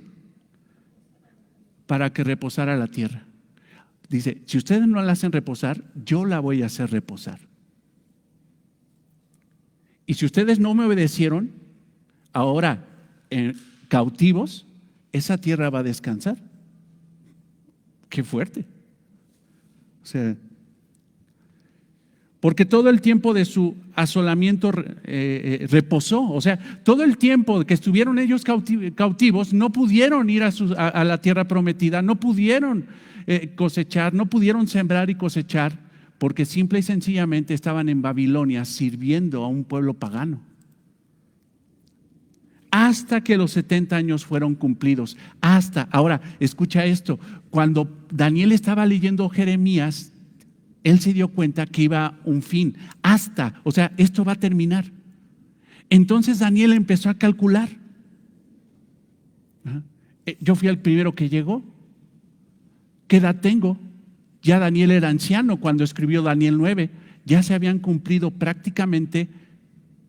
S1: para que reposara la tierra. Dice, si ustedes no la hacen reposar, yo la voy a hacer reposar. Y si ustedes no me obedecieron, ahora cautivos, esa tierra va a descansar. Qué fuerte. O sea, porque todo el tiempo de su asolamiento reposó. O sea, todo el tiempo que estuvieron ellos cautivos, no pudieron ir a la tierra prometida, no pudieron cosechar, no pudieron sembrar y cosechar, porque simple y sencillamente estaban en Babilonia sirviendo a un pueblo pagano. Hasta que los 70 años fueron cumplidos. Ahora, escucha esto, cuando Daniel estaba leyendo Jeremías, él se dio cuenta que iba a un fin. O sea, esto va a terminar. Entonces Daniel empezó a calcular. Yo fui el primero que llegó. ¿Qué edad tengo? Ya Daniel era anciano cuando escribió Daniel 9. Ya se habían cumplido prácticamente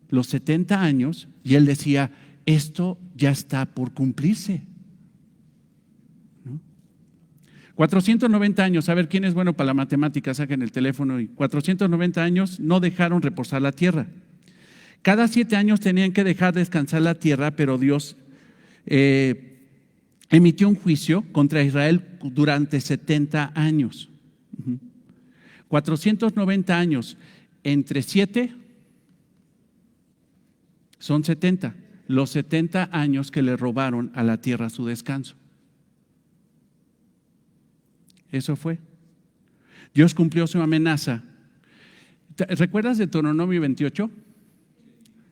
S1: los 70 años y él decía, esto ya está por cumplirse. 490 años, a ver quién es bueno para la matemática, saquen el teléfono. Y 490 años no dejaron reposar la tierra. Cada 7 años tenían que dejar descansar la tierra, pero Dios emitió un juicio contra Israel durante 70 años. 490 años, entre 7 son 70. Los 70 años que le robaron a la tierra su descanso. Eso fue. Dios cumplió su amenaza. ¿Recuerdas de Deuteronomio 28?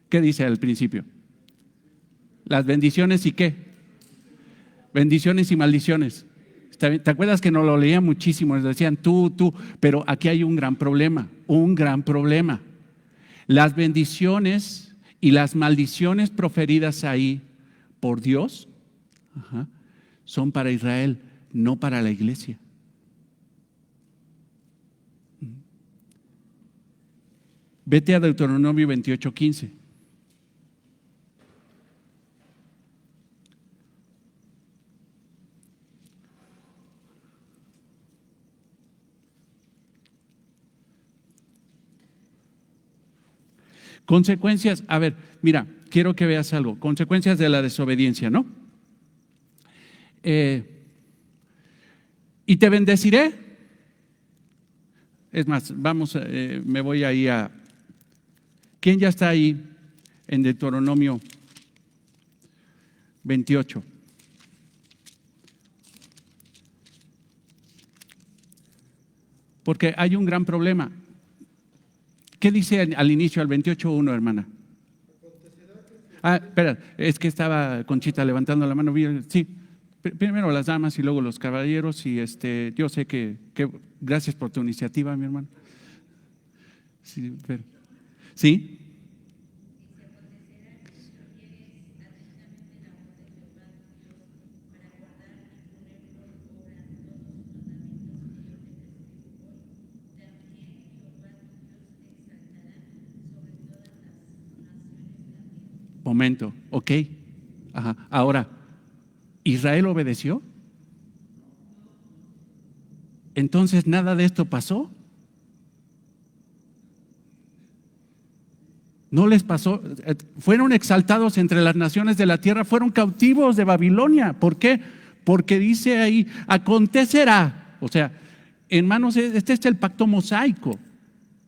S1: ¿Qué dice al principio? Las bendiciones y qué? Bendiciones y maldiciones. ¿Te acuerdas que nos lo leía muchísimo? Nos decían tú, pero aquí hay un gran problema, un gran problema. Las bendiciones y las maldiciones proferidas ahí por Dios, son para Israel, no para la iglesia. Vete a Deuteronomio 28:15. Consecuencias, a ver, mira, quiero que veas algo. Consecuencias de la desobediencia, ¿no? Y te bendeciré. Es más, vamos, me voy ahí a... ¿Quién ya está ahí en Deuteronomio 28? Porque hay un gran problema. ¿Qué dice al inicio, al 28:1, hermana? Espera, es que estaba Conchita levantando la mano. Sí, primero las damas y luego los caballeros. Y yo sé que gracias por tu iniciativa, mi hermano. Sí, pero, ¿sí? Momento, ok. Ajá. Ahora, ¿Israel obedeció? Entonces, ¿nada de esto pasó? No les pasó. Fueron exaltados entre las naciones de la tierra, fueron cautivos de Babilonia. ¿Por qué? Porque dice ahí, acontecerá. O sea, hermanos, este es el pacto mosaico.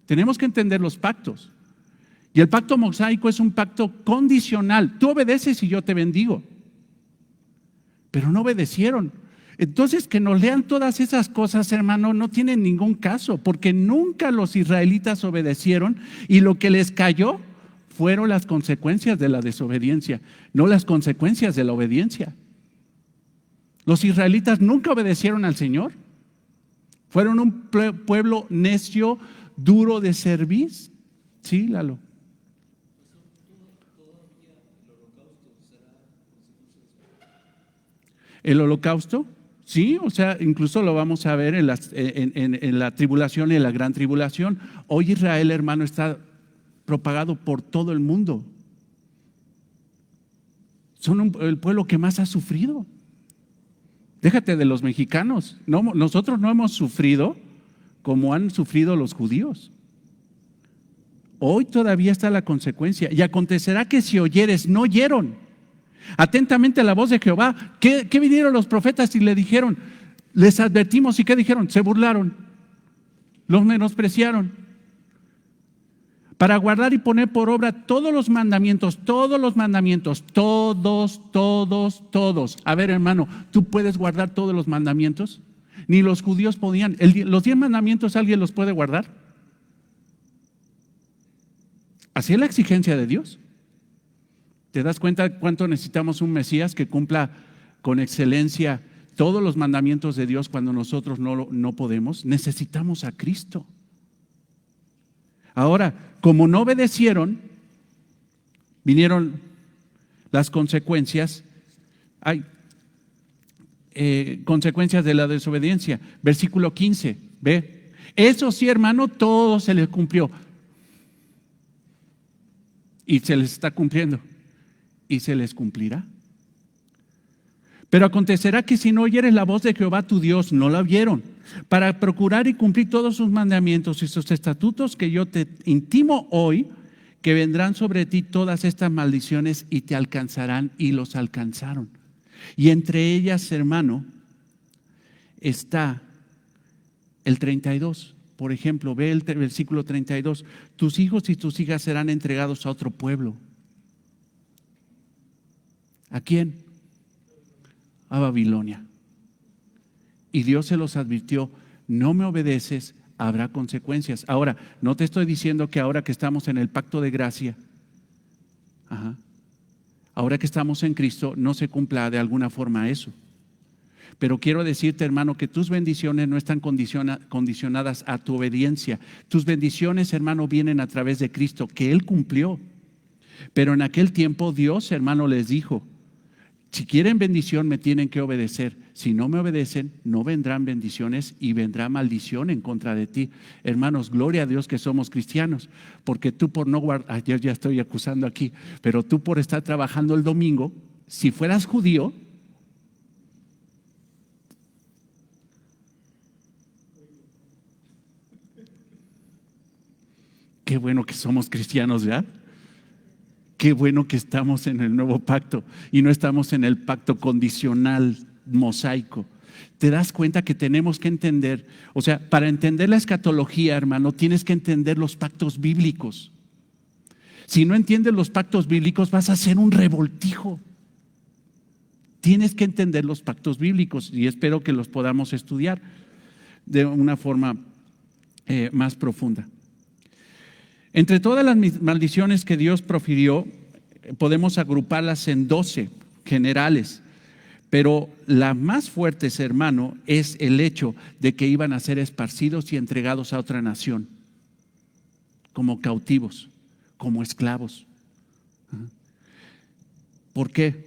S1: Tenemos que entender los pactos. Y el pacto mosaico es un pacto condicional. Tú obedeces y yo te bendigo. Pero no obedecieron. Entonces, que nos lean todas esas cosas, hermano, no tienen ningún caso, porque nunca los israelitas obedecieron y lo que les cayó fueron las consecuencias de la desobediencia, no las consecuencias de la obediencia. Los israelitas nunca obedecieron al Señor. Fueron un pueblo necio, duro de servir. Sí, Lalo. ¿El holocausto? Sí, o sea, incluso lo vamos a ver en la tribulación y en la gran tribulación. Hoy Israel, hermano, está propagado por todo el mundo. Son el pueblo que más ha sufrido. Déjate de los mexicanos. No, nosotros no hemos sufrido como han sufrido los judíos. Hoy todavía está la consecuencia. Y acontecerá que si oyeres, no oyeron atentamente a la voz de Jehová. ¿Qué vinieron los profetas y le dijeron? Les advertimos, ¿y qué dijeron? Se burlaron, los menospreciaron. Para guardar y poner por obra todos los mandamientos, todos. A ver, hermano, ¿tú puedes guardar todos los mandamientos? Ni los judíos podían. Los 10 mandamientos, ¿alguien los puede guardar? Así es la exigencia de Dios. ¿Te das cuenta cuánto necesitamos un Mesías que cumpla con excelencia todos los mandamientos de Dios cuando nosotros no podemos? Necesitamos a Cristo. Ahora, como no obedecieron, vinieron las consecuencias. Hay consecuencias de la desobediencia. Versículo 15, ve. Eso sí, hermano, todo se les cumplió. Y se les está cumpliendo. Y se les cumplirá. Pero acontecerá que si no oyeres la voz de Jehová tu Dios, no la oyeron, para procurar y cumplir todos sus mandamientos y sus estatutos que yo te intimo hoy, que vendrán sobre ti todas estas maldiciones y te alcanzarán, y los alcanzaron. Y entre ellas, hermano, está el 32. Por ejemplo, ve el versículo 32. Tus hijos y tus hijas serán entregados a otro pueblo. ¿A quién? A Babilonia. Y Dios se los advirtió: no me obedeces, habrá consecuencias. Ahora, no te estoy diciendo que ahora que estamos en el pacto de gracia, Ahora que estamos en Cristo, no se cumpla de alguna forma eso. Pero quiero decirte, hermano, que tus bendiciones no están condicionadas a tu obediencia. Tus bendiciones, hermano, vienen a través de Cristo, que Él cumplió. Pero en aquel tiempo Dios, hermano, les dijo: si quieren bendición, me tienen que obedecer. Si no me obedecen, no vendrán bendiciones y vendrá maldición en contra de ti. Hermanos, gloria a Dios que somos cristianos, porque tú por no guardar, yo ya estoy acusando aquí, pero tú por estar trabajando el domingo, si fueras judío, qué bueno que somos cristianos, ¿ya? Qué bueno que estamos en el nuevo pacto y no estamos en el pacto condicional mosaico. Te das cuenta que tenemos que entender, o sea, para entender la escatología, hermano, tienes que entender los pactos bíblicos. Si no entiendes los pactos bíblicos, vas a hacer un revoltijo. Tienes que entender los pactos bíblicos y espero que los podamos estudiar de una forma más profunda. Entre todas las maldiciones que Dios profirió, podemos agruparlas en 12 generales, pero la más fuerte, hermano, es el hecho de que iban a ser esparcidos y entregados a otra nación, como cautivos, como esclavos. ¿Por qué?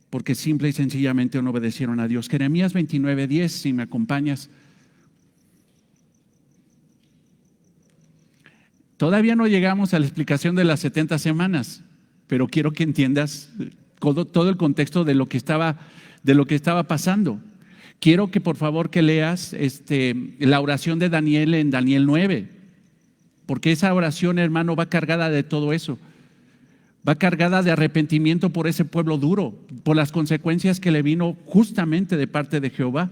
S1: Porque simple y sencillamente no obedecieron a Dios. Jeremías 29:10, si me acompañas. Todavía no llegamos a la explicación de las 70 semanas, pero quiero que entiendas todo el contexto de lo que estaba pasando. Quiero que por favor que leas la oración de Daniel en Daniel 9, porque esa oración, hermano, va cargada de todo eso. Va cargada de arrepentimiento por ese pueblo duro, por las consecuencias que le vino justamente de parte de Jehová.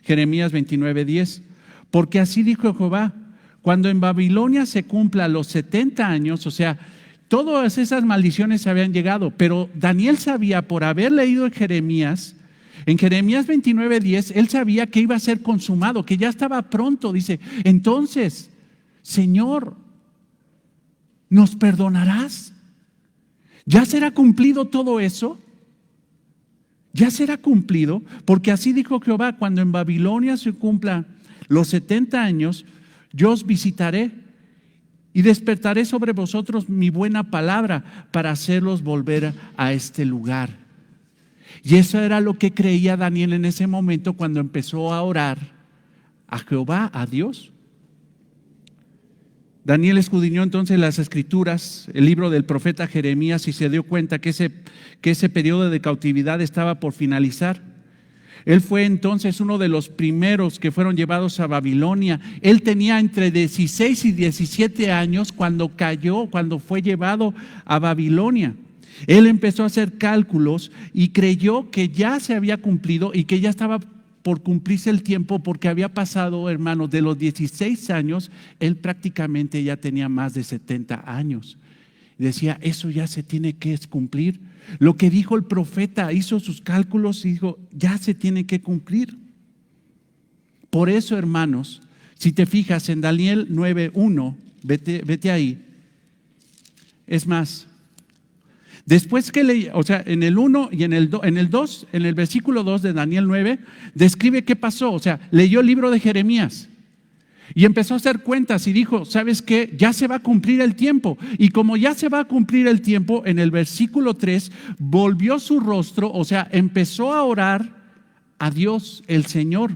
S1: Jeremías 29:10. Porque así dijo Jehová: cuando en Babilonia se cumpla los 70 años, o sea, todas esas maldiciones habían llegado, pero Daniel sabía, por haber leído en Jeremías 29:10, él sabía que iba a ser consumado, que ya estaba pronto. Dice: entonces, Señor, ¿nos perdonarás? ¿Ya será cumplido todo eso? Ya será cumplido, porque así dijo Jehová: cuando en Babilonia se cumplan los 70 años, yo os visitaré y despertaré sobre vosotros mi buena palabra para hacerlos volver a este lugar. Y eso era lo que creía Daniel en ese momento cuando empezó a orar a Jehová, a Dios. Daniel escudriñó entonces las escrituras, el libro del profeta Jeremías, y se dio cuenta que ese periodo de cautividad estaba por finalizar. Él fue entonces uno de los primeros que fueron llevados a Babilonia. Él tenía entre 16 y 17 años cuando fue llevado a Babilonia. Él empezó a hacer cálculos y creyó que ya se había cumplido y que ya estaba por cumplirse el tiempo, porque había pasado, hermanos, de los 16 años, él prácticamente ya tenía más de 70 años. Decía: eso ya se tiene que cumplir. Lo que dijo el profeta, hizo sus cálculos y dijo: ya se tiene que cumplir. Por eso, hermanos, si te fijas en Daniel 9:1, vete ahí. Es más, después que leí, o sea, en el 1 y en el 2, en el versículo 2 de Daniel 9, describe qué pasó. O sea, leyó el libro de Jeremías y empezó a hacer cuentas y dijo: ¿sabes qué? Ya se va a cumplir el tiempo. Y como ya se va a cumplir el tiempo, en el versículo 3, volvió su rostro, o sea, empezó a orar a Dios, el Señor,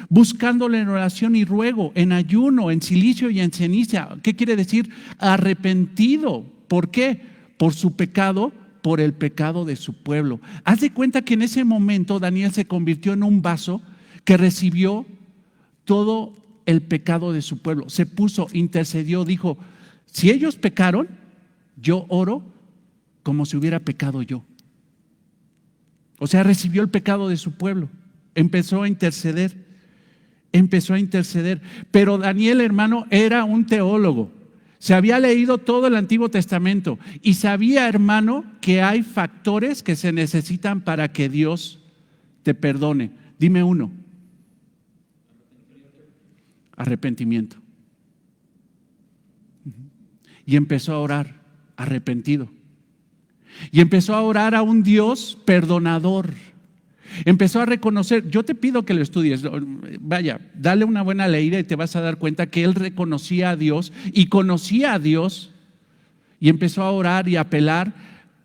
S1: buscándole en oración y ruego, en ayuno, en cilicio y en ceniza. ¿Qué quiere decir? Arrepentido. ¿Por qué? Por su pecado, por el pecado de su pueblo. Haz de cuenta que en ese momento Daniel se convirtió en un vaso que recibió todo el pecado de su pueblo. Se puso, intercedió, dijo: si ellos pecaron, yo oro como si hubiera pecado yo. O sea, recibió el pecado de su pueblo. Empezó a interceder. Pero Daniel, hermano, era un teólogo. Se había leído todo el Antiguo Testamento y sabía, hermano, que hay factores que se necesitan para que Dios te perdone. Dime uno. Arrepentimiento. Y empezó a orar arrepentido. Y empezó a orar a un Dios perdonador. Empezó a reconocer, yo te pido que lo estudies, vaya, dale una buena leída y te vas a dar cuenta que él reconocía a Dios y conocía a Dios y empezó a orar y a apelar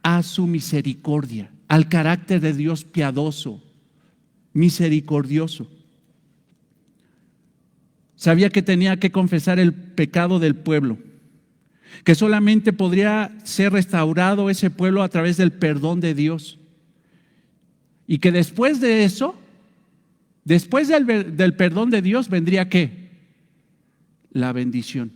S1: a su misericordia, al carácter de Dios piadoso, misericordioso. Sabía que tenía que confesar el pecado del pueblo, que solamente podría ser restaurado ese pueblo a través del perdón de Dios. Y que después de eso, después del perdón de Dios, vendría ¿qué? La bendición.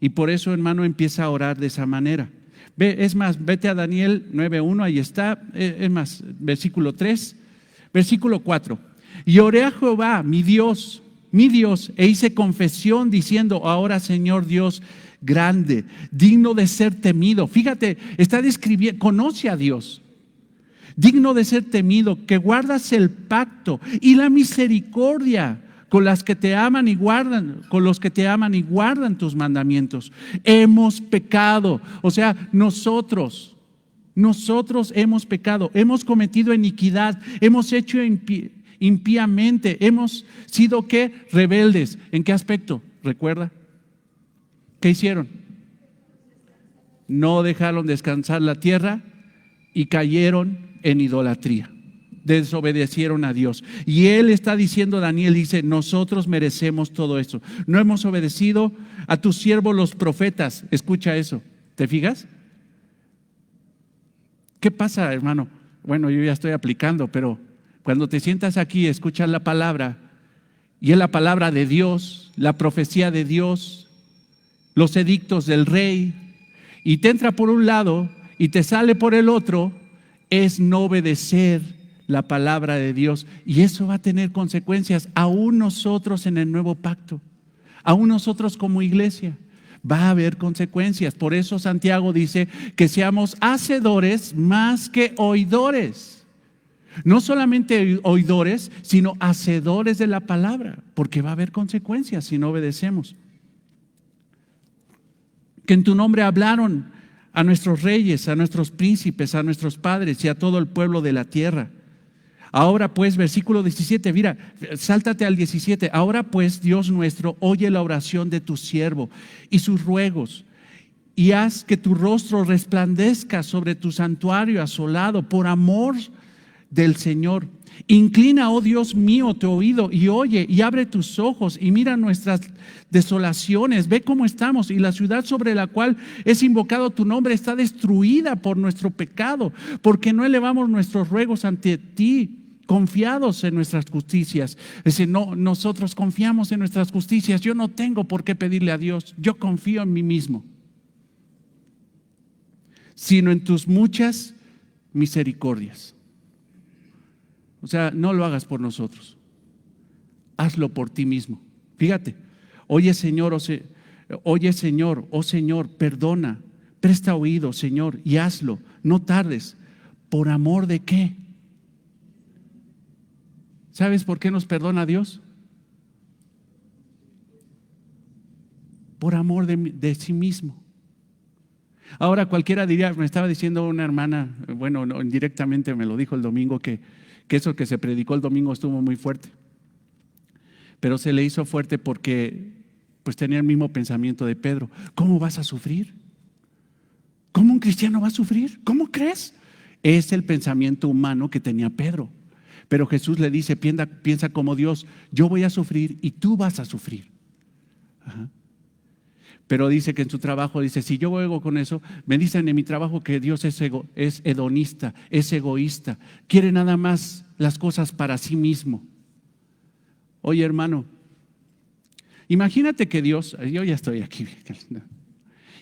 S1: Y por eso, hermano, empieza a orar de esa manera. Es más, vete a Daniel 9:1, ahí está. Es más, versículo 3, versículo 4. Y oré a Jehová, mi Dios, e hice confesión diciendo: ahora, Señor Dios grande, digno de ser temido. Fíjate, está describiendo, conoce a Dios. Digno de ser temido, que guardas el pacto y la misericordia con las que te aman y guardan, con los que te aman y guardan tus mandamientos. Hemos pecado, o sea, nosotros hemos pecado, hemos cometido iniquidad, hemos hecho impíamente, hemos sido ¿qué? Rebeldes. ¿En qué aspecto? ¿Recuerda? ¿Qué hicieron? No dejaron descansar la tierra y cayeron en idolatría, desobedecieron a Dios. Y él está diciendo, Daniel dice: nosotros merecemos todo esto. No hemos obedecido a tus siervos los profetas. Escucha eso, ¿te fijas? ¿Qué pasa, hermano? Bueno, yo ya estoy aplicando, pero cuando te sientas aquí, escuchas la palabra, y es la palabra de Dios, la profecía de Dios, los edictos del rey, y te entra por un lado y te sale por el otro, es no obedecer la palabra de Dios. Y eso va a tener consecuencias, aún nosotros en el nuevo pacto, aún nosotros como iglesia, va a haber consecuencias. Por eso Santiago dice que seamos hacedores más que oidores. No solamente oidores, sino hacedores de la palabra, porque va a haber consecuencias si no obedecemos. Que en tu nombre hablaron a nuestros reyes, a nuestros príncipes, a nuestros padres y a todo el pueblo de la tierra. Ahora pues, versículo 17, mira, sáltate al 17. Ahora pues, Dios nuestro, oye la oración de tu siervo y sus ruegos, y haz que tu rostro resplandezca sobre tu santuario asolado por amor del Señor. Inclina, oh Dios mío, tu oído y oye, y abre tus ojos y mira nuestras desolaciones. Ve cómo estamos, y la ciudad sobre la cual es invocado tu nombre está destruida por nuestro pecado, porque no elevamos nuestros ruegos ante ti, confiados en nuestras justicias. Es decir, no, nosotros confiamos en nuestras justicias. Yo no tengo por qué pedirle a Dios, yo confío en mí mismo, sino en tus muchas misericordias. O sea, no lo hagas por nosotros, hazlo por ti mismo. Fíjate, oye Señor, oh Señor, perdona, presta oído, Señor, y hazlo, no tardes. ¿Por amor de qué? ¿Sabes por qué nos perdona Dios? Por amor de sí mismo. Ahora cualquiera diría, me estaba diciendo una hermana, bueno, no, indirectamente me lo dijo el domingo, que eso que se predicó el domingo estuvo muy fuerte, pero se le hizo fuerte porque pues tenía el mismo pensamiento de Pedro. ¿Cómo vas a sufrir? ¿Cómo un cristiano va a sufrir? ¿Cómo crees? Es el pensamiento humano que tenía Pedro, pero Jesús le dice: piensa como Dios, yo voy a sufrir y tú vas a sufrir. Ajá. Pero dice que en su trabajo, dice: si yo juego con eso, me dicen en mi trabajo que Dios es hedonista, es egoísta, quiere nada más las cosas para sí mismo. Oye, hermano, imagínate que Dios, yo ya estoy aquí,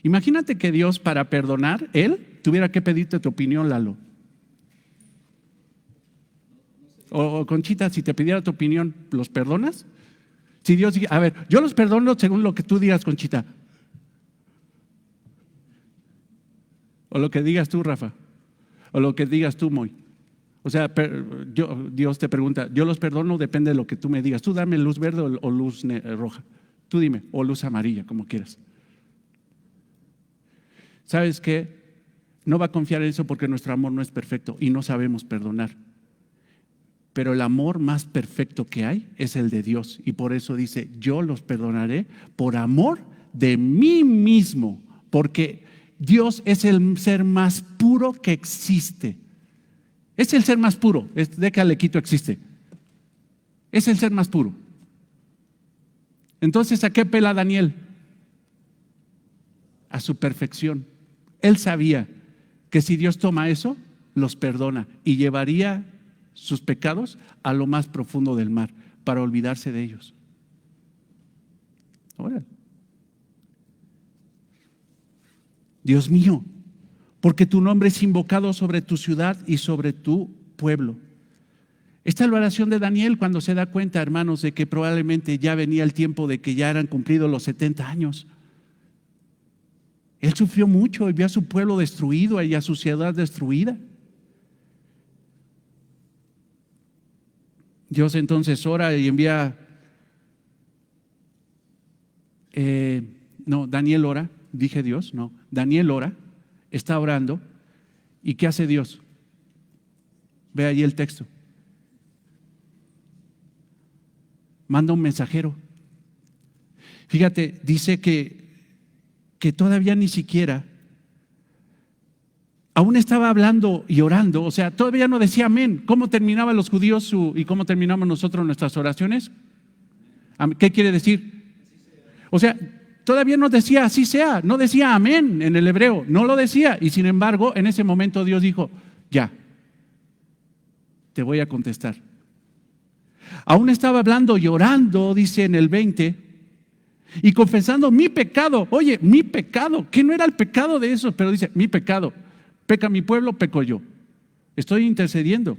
S1: imagínate que Dios, para perdonar, Él tuviera que pedirte tu opinión, Lalo. O Conchita, si te pidiera tu opinión, ¿los perdonas? Si Dios dice: a ver, yo los perdono según lo que tú digas, Conchita. O lo que digas tú, Rafa, o lo que digas tú, Moy. O sea, Dios te pregunta: yo los perdono, depende de lo que tú me digas. Tú dame luz verde o luz roja. Tú dime, o luz amarilla, como quieras. ¿Sabes qué? no va a confiar en eso porque nuestro amor no es perfecto y no sabemos perdonar. Pero el amor más perfecto que hay es el de Dios. Y por eso dice, yo los perdonaré por amor de mí mismo. Porque Dios es el ser más puro que existe. Es el ser más puro. Déjale quito existe. Es el ser más puro. Entonces, ¿a qué apela Daniel? A su perfección. Él sabía que si Dios toma eso, los perdona y llevaría sus pecados a lo más profundo del mar para olvidarse de ellos. Ahora, Dios mío, porque tu nombre es invocado sobre tu ciudad y sobre tu pueblo. Esta es la oración de Daniel cuando se da cuenta, hermanos, de que probablemente ya venía el tiempo de que ya eran cumplidos los 70 años. Él sufrió mucho y vio a su pueblo destruido y a su ciudad destruida. Dios entonces ora y envía, Daniel ora, dije Dios, no, Daniel ora, está orando, ¿y qué hace Dios? Ve ahí el texto. Manda un mensajero. Fíjate, dice que todavía ni siquiera, aún estaba hablando y orando, o sea, todavía no decía amén. ¿Cómo terminaban los judíos y cómo terminamos nosotros nuestras oraciones? ¿Qué quiere decir? O sea, todavía no decía así sea, no decía amén en el hebreo, no lo decía. Y sin embargo, en ese momento Dios dijo, ya, te voy a contestar. Aún estaba hablando y orando, dice en el 20, y confesando mi pecado. Oye, mi pecado, que no era el pecado de esos, pero dice, mi pecado. Peca mi pueblo, peco yo. Estoy intercediendo.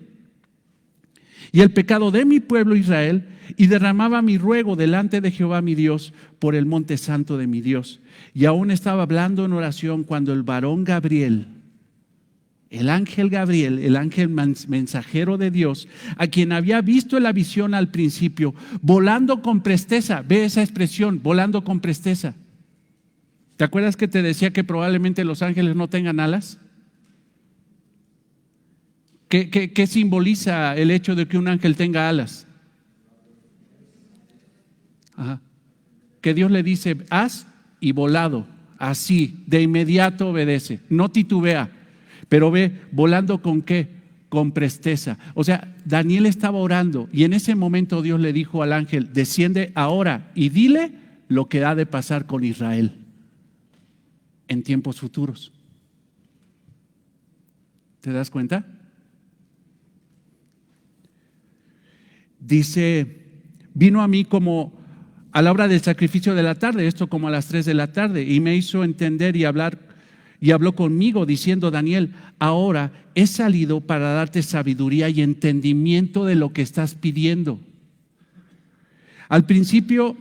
S1: Y el pecado de mi pueblo Israel, y derramaba mi ruego delante de Jehová mi Dios por el monte santo de mi Dios. Y aún estaba hablando en oración cuando el varón Gabriel, el ángel Gabriel, el ángel mensajero de Dios, a quien había visto en la visión al principio, volando con presteza. Ve esa expresión, volando con presteza. ¿Te acuerdas que te decía que probablemente los ángeles no tengan alas? ¿Qué simboliza el hecho de que un ángel tenga alas? Ajá. Que Dios le dice, haz y volado, así, de inmediato obedece, no titubea. Pero ve, volando con qué, con presteza. O sea, Daniel estaba orando y en ese momento Dios le dijo al ángel, desciende ahora y dile lo que ha de pasar con Israel en tiempos futuros. ¿Te das cuenta? Dice, vino a mí como a la hora del sacrificio de la tarde, esto como a las 3 de la tarde, y me hizo entender y hablar. Y habló conmigo diciendo, Daniel, ahora he salido para darte sabiduría y entendimiento de lo que estás pidiendo. Al principio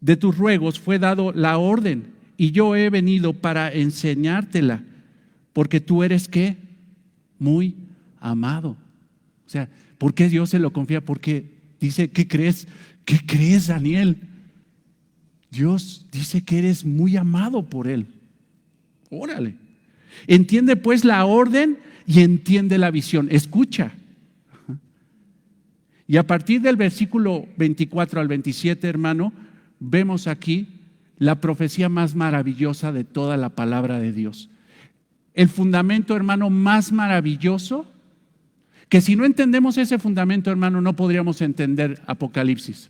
S1: de tus ruegos fue dado la orden y yo he venido para enseñártela, porque tú eres ¿qué? Muy amado. O sea, ¿por qué Dios se lo confía? Porque dice, ¿qué crees? ¿Qué crees, Daniel? Dios dice que eres muy amado por Él. Órale. Entiende pues la orden y entiende la visión. Escucha. Y a partir del versículo 24 al 27, hermano, vemos aquí la profecía más maravillosa de toda la palabra de Dios. El fundamento, hermano, más maravilloso, que si no entendemos ese fundamento, hermano, no podríamos entender Apocalipsis.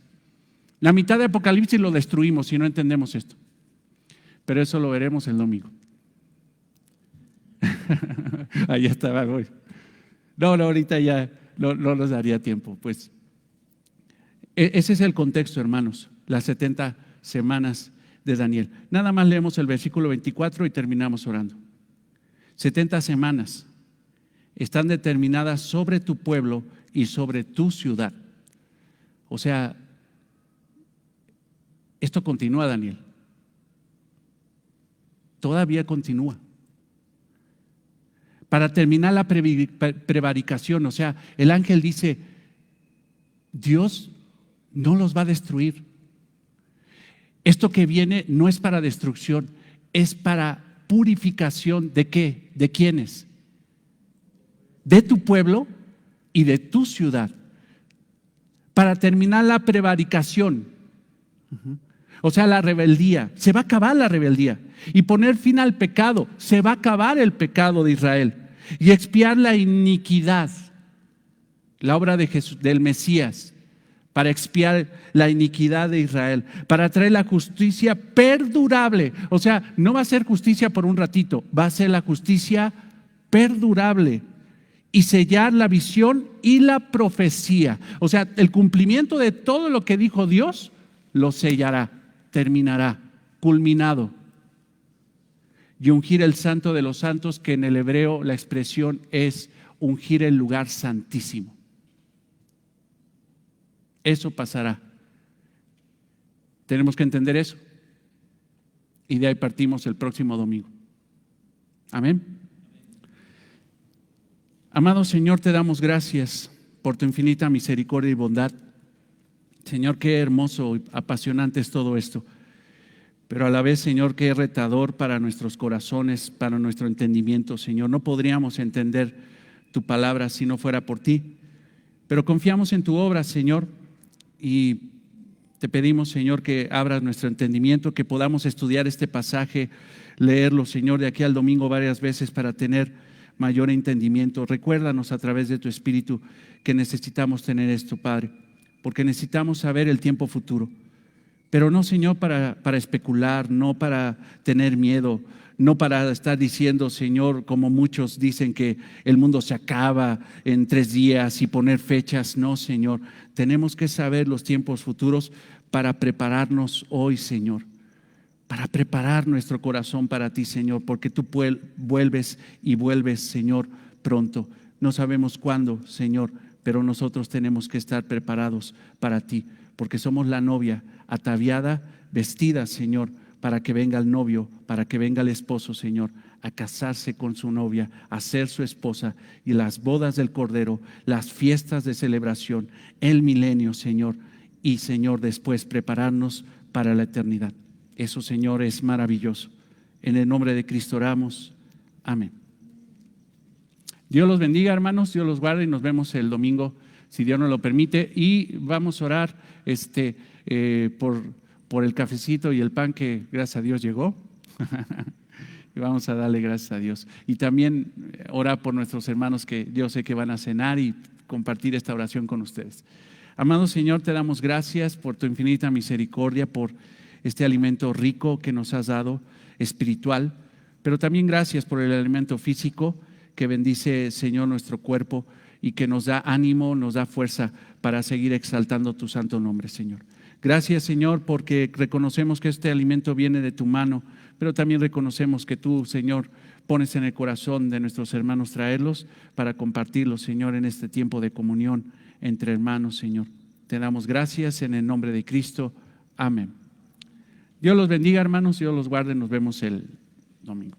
S1: La mitad de Apocalipsis lo destruimos si no entendemos esto. Pero eso lo veremos el domingo. Ahí estaba hoy. No, ahorita ya no nos daría tiempo. Pues ese es el contexto, hermanos, las 70 semanas de Daniel. Nada más leemos el versículo 24 y terminamos orando. 70 semanas están determinadas sobre tu pueblo y sobre tu ciudad. O sea, esto continúa, Daniel. Todavía continúa. Para terminar la prevaricación, o sea, el ángel dice, Dios no los va a destruir. Esto que viene no es para destrucción, es para purificación ¿de qué? ¿De quiénes? De tu pueblo y de tu ciudad, para terminar la prevaricación, o sea, la rebeldía. Se va a acabar la rebeldía y poner fin al pecado. Se va a acabar el pecado de Israel y expiar la iniquidad, la obra de Jesús, del Mesías, para expiar la iniquidad de Israel, para traer la justicia perdurable. O sea, no va a ser justicia por un ratito, va a ser la justicia perdurable, y sellar la visión y la profecía. O sea, el cumplimiento de todo lo que dijo Dios lo sellará, terminará, culminado. Y ungir el santo de los santos, que en el hebreo la expresión es ungir el lugar santísimo. Eso pasará. Tenemos que entender eso. Y de ahí partimos el próximo domingo. Amén. Amado Señor, te damos gracias por tu infinita misericordia y bondad. Señor, qué hermoso y apasionante es todo esto. Pero a la vez, Señor, qué retador para nuestros corazones, para nuestro entendimiento, Señor. No podríamos entender tu palabra si no fuera por ti. Pero confiamos en tu obra, Señor, y te pedimos, Señor, que abras nuestro entendimiento, que podamos estudiar este pasaje, leerlo, Señor, de aquí al domingo varias veces para tener mayor entendimiento. Recuérdanos a través de tu Espíritu que necesitamos tener esto, Padre, porque necesitamos saber el tiempo futuro. Pero no, Señor, para especular, no para tener miedo, no para estar diciendo, Señor, como muchos dicen que el mundo se acaba en 3 días y poner fechas. No, Señor, tenemos que saber los tiempos futuros para prepararnos hoy, Señor, para preparar nuestro corazón para ti, Señor, porque tú vuelves y vuelves, Señor, pronto. No sabemos cuándo, Señor, pero nosotros tenemos que estar preparados para ti, porque somos la novia ataviada, vestida, Señor, para que venga el novio, para que venga el esposo, Señor, a casarse con su novia, a ser su esposa, y las bodas del Cordero, las fiestas de celebración, el milenio, Señor, y, Señor, después prepararnos para la eternidad. Eso, Señor, es maravilloso. En el nombre de Cristo oramos. Amén. Dios los bendiga, hermanos. Dios los guarde y nos vemos el domingo, si Dios nos lo permite. Y vamos a orar por el cafecito y el pan que, gracias a Dios, llegó. Y vamos a darle gracias a Dios. Y también orar por nuestros hermanos que yo sé que van a cenar y compartir esta oración con ustedes. Amado Señor, te damos gracias por tu infinita misericordia, por este alimento rico que nos has dado, espiritual, pero también gracias por el alimento físico que bendice, Señor, nuestro cuerpo y que nos da ánimo, nos da fuerza para seguir exaltando tu santo nombre, Señor. Gracias, Señor, porque reconocemos que este alimento viene de tu mano, pero también reconocemos que tú, Señor, pones en el corazón de nuestros hermanos traerlos para compartirlos, Señor, en este tiempo de comunión entre hermanos, Señor. Te damos gracias en el nombre de Cristo. Amén. Dios los bendiga, hermanos. Dios los guarde. Nos vemos el domingo.